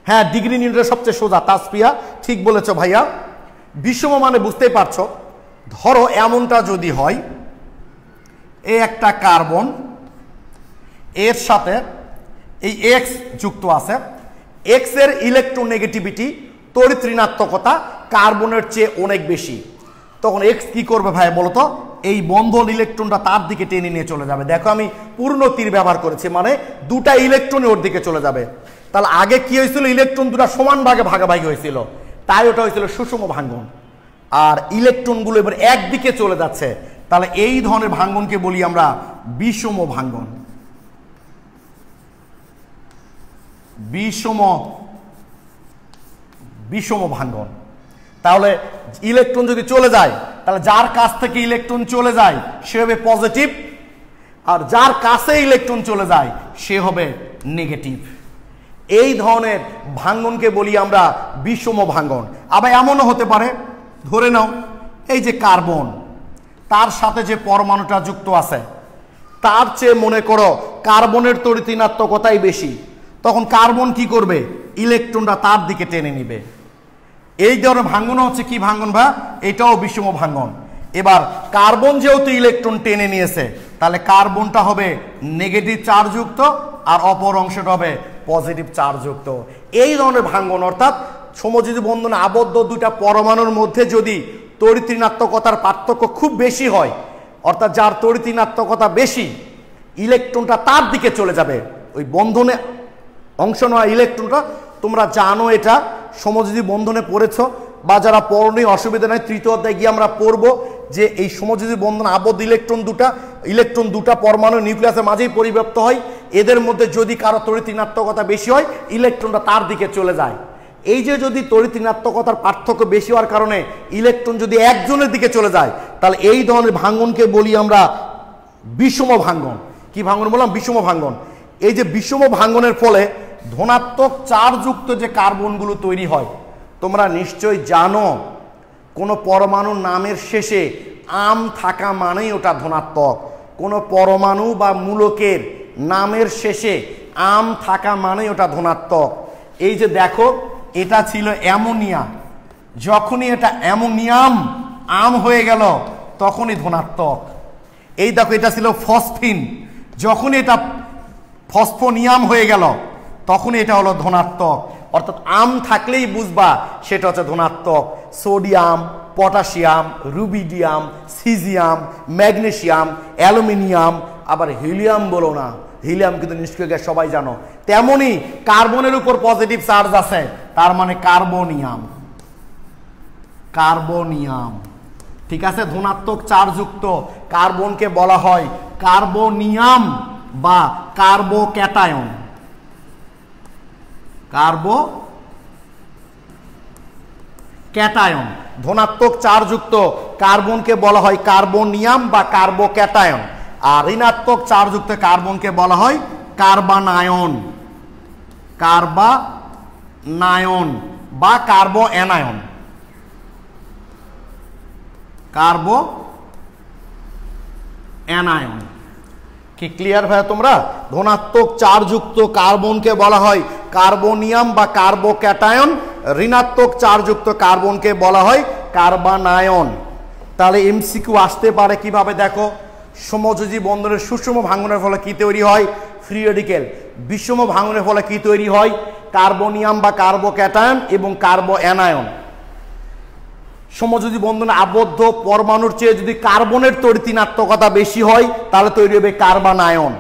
হ্যাঁ, ডিগ্রি নির্ণয় সবচেয়ে সোজা। তাসপিয়া ঠিক বলেছো ভাইয়া। বিষম মানে বুঝতেই পারছো, ধরো এমনটা যদি হয়, এই একটা কার্বন, এর সাথে এই এক্স যুক্ত আছে, এক্স এর ইলেকট্রোনেগেটিভিটি, তড়িৎ ঋণাত্মকতা কার্বনের চেয়ে অনেক বেশি। তখন এক্স কি করবে ভাই বলো তো? এই বন্ধন ইলেকট্রনটা তার দিকে টেনে নিয়ে চলে যাবে। দেখো আমি পূর্ণ তীর ব্যবহার করেছি, মানে দুটা ইলেকট্রন ওর দিকে চলে যাবে। তাহলে আগে কি হয়েছিল, ইলেকট্রন দুটা সমান ভাগে ভাগাভাগি হয়েছিল, তাই ওটা হয়েছিল সুষম ভাঙ্গন। আর ইলেকট্রনগুলো এবার একদিকে চলে যাচ্ছে, তাহলে এই ধরনের ভাঙ্গনকে বলি আমরা বিষম ভাঙ্গন। বিষম ভাঙ্গন। তাহলে ইলেকট্রন যদি চলে যায়, তাহলে যার কাছ থেকে ইলেকট্রন চলে যায় সে হবে পজিটিভ, আর যার কাছে ইলেকট্রন চলে যায় সে হবে নেগেটিভ। এই ধরনের ভাঙ্গনকে বলি আমরা বিষম ভাঙ্গন। আবার এমনও হতে পারে, ধরে নাও এই যে কার্বন, তার সাথে যে পরমাণুটা যুক্ত আছে তার চেয়ে মনে করো কার্বনের তড়িৎ ঋণাত্মকতাই বেশি, তখন কার্বন কি করবে, ইলেকট্রনটা তার দিকে টেনে নিবে। এই ধরনের ভাঙ্গন হচ্ছে কি ভাঙ্গন ভাই? এটাও বিষম ভাঙ্গন। এবার কার্বন যেহেতু ইলেকট্রন টেনে নিয়েছে, তাহলে কার্বনটা হবে নেগেটিভ চার্জযুক্ত আর অপর অংশটা হবে পজিটিভ চার্জযুক্ত। এই ধরনের ভাঙ্গন, অর্থাৎ সমযোজী বন্ধনে আবদ্ধ দুইটা পরমাণুর মধ্যে যদি তড়িৎ ঋণাত্মকতার পার্থক্য খুব বেশি হয়, অর্থাৎ যার তড়িৎ ঋণাত্মকতা বেশি, ইলেকট্রনটা তার দিকে চলে যাবে। ওই বন্ধনে অংশ নেওয়া ইলেকট্রনটা, তোমরা জানো এটা সমযোজী বন্ধনে পড়েছো, বা যারা পড়নি অসুবিধা নেই, তৃতীয় অধ্যায়ে গিয়ে আমরা পড়ব যে এই সমযোজী বন্ধন আবদ্ধ ইলেকট্রন দুটা পরমাণু নিউক্লিয়াসের মাঝেই পরিব্যাপ্ত হয়। এদের মধ্যে যদি কারো তড়িৎ ঋণাত্মকতা বেশি হয়, ইলেকট্রনটা তার দিকে চলে যায়। এই যে যদি তড়িৎ ঋণাত্মকতার পার্থক্য বেশি হওয়ার কারণে ইলেকট্রন যদি একজনের দিকে চলে যায়, তাহলে এই ধরনের ভাঙ্গনকে বলি আমরা বিষম ভাঙ্গন। কি ভাঙ্গন বললাম? বিষম ভাঙ্গন। এই যে বিষম ভাঙ্গনের ফলে ধনাত্মক চার্জযুক্ত যে কার্বনগুলো তৈরি হয়, তোমরা নিশ্চয় জানো কোনো পরমাণুর নামের শেষে আম থাকা মানেই ওটা ধনাত্মক। কোনো পরমাণু বা মূলকের নামের শেষে আম থাকা মানেই ওটা ধনাত্মক। এই যে দেখো, এটা ছিল অ্যামোনিয়া, যখনই এটা অ্যামোনিয়াম আম হয়ে গেল তখনই ধনাত্মক। এই দেখো, এটা ছিল ফসফিন, যখনই এটা ফসফোনিয়াম হয়ে গেল তখন এটা হলো ধনাত্মক। অর্থাৎ আম থাকলেই বুঝবা সেটা হচ্ছে ধনাত্মক। Sodium, potassium, rubidium, caesium, magnesium, aluminium, আবার হিলিয়াম বলো না, হিলিয়াম কিন্তু নিষ্ক্রিয় গ্যাস সবাই জানো। তেমনি কার্বনের উপর পজিটিভ চার্জ আছে, তার মানে কার্বনিয়াম। কার্বনিয়াম, ঠিক আছে, ধনাত্মক চার্জযুক্ত কার্বনকে বলা হয় কার্বনিয়াম বা কার্বোক্যাটায়ন। কার্বোক্যাটায়ন, ধনাত্মক চার্জযুক্ত কার্বনকে বলা হয় কার্বনিয়াম বা কার্বোক্যাটায়ন, আর ঋণাত্মক চার্জযুক্ত কার্বনকে বলা হয় কার্বানায়ন। কার্বানায়ন বা কার্বোঅ্যানায়ন। কার্বোঅ্যানায়ন কি ক্লিয়ার ভাই তোমরা? ধনাত্মক চার্জযুক্ত কার্বনকে বলা হয় কার্বনিয়াম বা কার্বোক্যাটায়ন, ঋণাত্মক চার্জযুক্ত কার্বনকে বলা হয় কার্বানায়ন। তাহলে এমসিকিউ আসতে পারে কিভাবে দেখো, সমযোজী বন্ধনের সুষম ভাঙ্গনের ফলে কি তৈরি হয়? Free radical. বিষম ভাঙ্গনের ফলে কি তৈরি হয়? কার্বনিয়াম বা কার্বোক্যাটায়ন এবং কার্বোঅ্যানায়ন। সমযোজী বন্ধনে আবদ্ধ পরমাণুর চেয়ে যদি কার্বনের তড়িৎ ঋণাত্মকতা বেশি হয়, তাহলে তৈরি হবে কার্বানায়ন।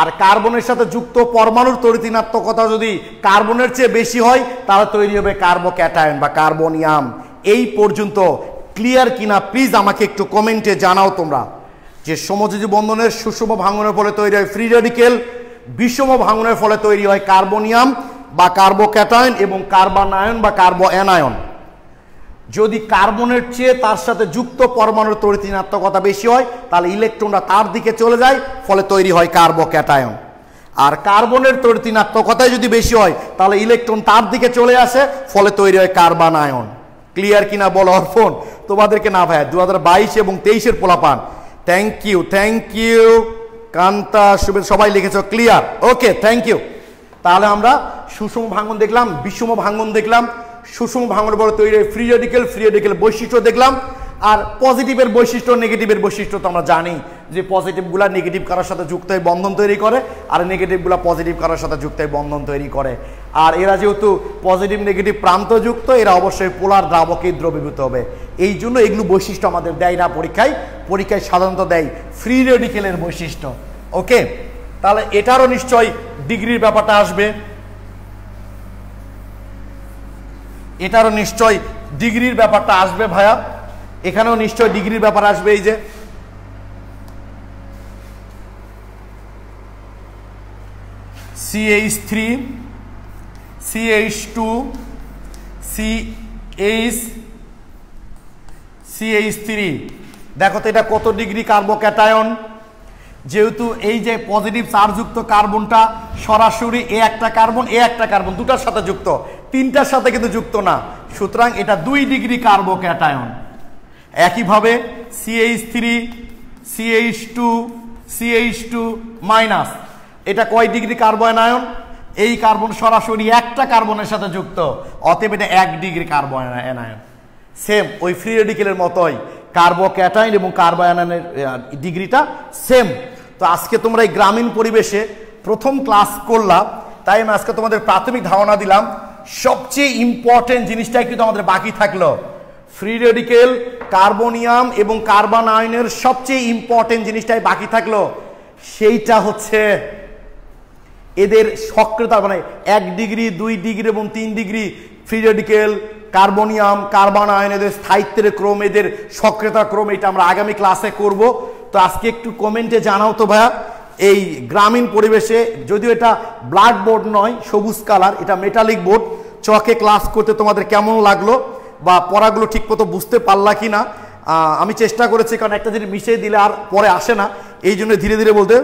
আর কার্বনের সাথে যুক্ত পরমাণুর তড়িৎঋণাত্মকতা যদি কার্বনের চেয়ে বেশি হয় তাহলে তৈরি হবে কার্বোক্যাটায়ন বা কার্বনিয়াম। এই পর্যন্ত ক্লিয়ার কিনা প্লিজ আমাকে একটু কমেন্টে জানাও তোমরা। যে সমযোজী বন্ধনের সুষম ভাঙনের ফলে তৈরি হয় ফ্রি রেডিকেল, বিষম ভাঙনের ফলে তৈরি হয় কার্বনিয়াম বা কার্বোক্যাটায়ন এবং কার্বনায়ন বা কার্বো অ্যানায়ন। যদি কার্বনের চেয়ে তার সাথে যুক্ত পরমাণুর তড়িৎঋণাত্মকতা বেশি হয় তাহলে ইলেকট্রনরা তার দিকে চলে যায়, ফলে তৈরি হয় কার্বোক্যাটায়ন। আর কার্বনের তড়িৎঋণাত্মকতায় যদি বেশি হয় তাহলে ইলেকট্রন তার দিকে চলে আসে, ফলে তৈরি হয় কার্বনায়ন। ক্লিয়ার কিনা বলো অর্পণ? তোমাদেরকে না ভাইয়া 2022 এবং 23-এর পোলাপান, থ্যাংক ইউ কান্তা শুভে সবাই লিখেছ ক্লিয়ার, ওকে থ্যাংক ইউ। তাহলে আমরা সুষম ভাঙন দেখলাম, বিষম ভাঙন দেখলাম, সুষম ভাঙনের পরে তৈরি হয় ফ্রি রেডিকেল বৈশিষ্ট্য দেখলাম। আর পজিটিভের বৈশিষ্ট্য নেগেটিভের বৈশিষ্ট্য তো আমরা জানি যে পজিটিভগুলা নেগেটিভ কারোর সাথে যুক্ত হয়ে বন্ধন তৈরি করে, আর নেগেটিভগুলা পজিটিভ কারোর সাথে যুক্ত হয়ে বন্ধন তৈরি করে। আর এরা যেহেতু পজিটিভ নেগেটিভ প্রান্তযুক্ত, এরা অবশ্যই পোলার দ্রাবকে দ্রবীভূত হবে। এই জন্য এগুলো বৈশিষ্ট্য আমাদের দেয় না পরীক্ষায় সাধারণত দেয় ফ্রি রেডিকেলের বৈশিষ্ট্য। ওকে, তাহলে এটারও নিশ্চয়ই ডিগ্রির ব্যাপারটা আসবে, এটারও নিশ্চয় ডিগ্রির ব্যাপারটা আসবে ভাইয়া, এখানেও নিশ্চয় ডিগ্রির ব্যাপার আসবে। এই যে CH3 CH2 CH3 দেখো তো এটা কত ডিগ্রি কার্বোক্যাটায়ন। যেহেতু এই যে পজিটিভ চার্জযুক্ত কার্বনটা সরাসরি এ একটা কার্বন দুটার সাথে যুক্ত, তিনটার সাথে কিন্তু যুক্ত না, সুতরাং এটা 2 ডিগ্রি কার্বোক্যাটায়ন। একইভাবে CH3 CH2 মাইনাস, এটা কয় ডিগ্রি কার্বনায়ন? এই কার্বন সরাসরি একটা কার্বনের সাথে যুক্ত, অতএব এটা 1 ডিগ্রি কার্বনায়ন। সেম ওই ফ্রি রেডিকেলের মতোই কার্বোক্যাটায়ন এবং কার্বনায়নের ডিগ্রিটা সেম। তো আজকে তোমরা এই গ্রামীণ পরিবেশে প্রথম ক্লাস করলা, তাই আমি আজকে তোমাদের প্রাথমিক ধারণা দিলাম। সবচেয়ে ইম্পর্টেন্ট জিনিসটাই কিন্তু আমাদের বাকি থাকলো, ফ্রি রেডিকেল কার্বনিয়াম এবং কার্বনায়নের সবচেয়ে ইম্পর্টেন্ট জিনিসটাই বাকি থাকলো, সেইটা হচ্ছে এদের সক্রিয়তা, মানে 1 ডিগ্রি 2 ডিগ্রি এবং 3 degree free radical carbonium carbanion এদের স্থায়িত্বের ক্রম, এদের সক্রিয়তার ক্রম, এটা আমরা আগামী ক্লাসে করব। তো আজকে একটু কমেন্টে জানাও তো ভাইয়া, এই গ্রামীণ পরিবেশে, যদিও এটা ব্ল্যাক বোর্ড নয় সবুজ কালার, এটা মেটালিক বোর্ড, চকে ক্লাস করতে তোমাদের কেমন লাগলো বা পড়াগুলো ঠিক মতো বুঝতে পারলা কি না। আমি চেষ্টা করেছি, কারণ একটা জিনিস মিশিয়ে দিলে আর পরে আসে না, এই জন্য ধীরে ধীরে বলতে।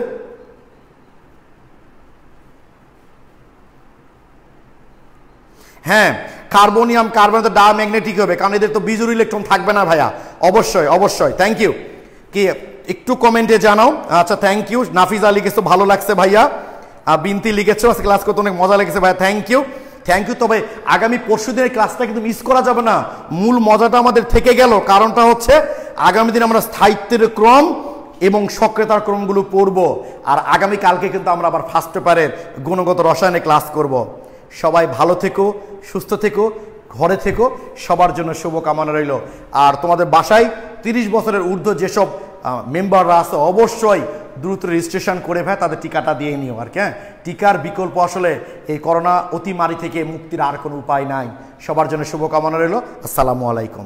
হ্যাঁ, কার্বনিয়াম কার্বন তো ডায়াম্যাগনেটিক হবে, কারণ এদের তো বিজুর ইলেকট্রন থাকবে না ভাইয়া। অবশ্যই থ্যাংক ইউ। কি একটু কমেন্টে জানাও। আচ্ছা থ্যাংক ইউ। নাফিজা লিখেছো ভালো লাগছে ভাইয়া, বিনতি লিখেছো আজকে ক্লাস করতে অনেক মজা লেগেছে ভাইয়া, থ্যাংক ইউ। তবে আগামী পরশু দিনের ক্লাসটা কিন্তু মিস করা যাবে না, মূল মজাটা আমাদের থেকে গেল। কারণটা হচ্ছে আগামী দিন আমরা স্থায়িত্বের ক্রম এবং সক্রিয়তার ক্রমগুলো পড়ব, আর আগামী কালকে কিন্তু আমরা আবার ফার্স্ট পেপারের গুণগত রসায়নে ক্লাস করব। সবাই ভালো থেকো, সুস্থ থেকো, ঘরে থেকো, সবার জন্য শুভকামনা রইল। আর তোমাদের বাসায় 30 বছরের ঊর্ধ্ব যেসব মেম্বাররা আছে অবশ্যই দ্রুত রেজিস্ট্রেশন করে তাদের টিকাটা দিয়ে নিও। আর হ্যাঁ, টিকার বিকল্প আসলে এই করোনা অতিমারি থেকে মুক্তির আর কোনো উপায় নাই। সবার জন্য শুভকামনা রইল। আসসালামু আলাইকুম।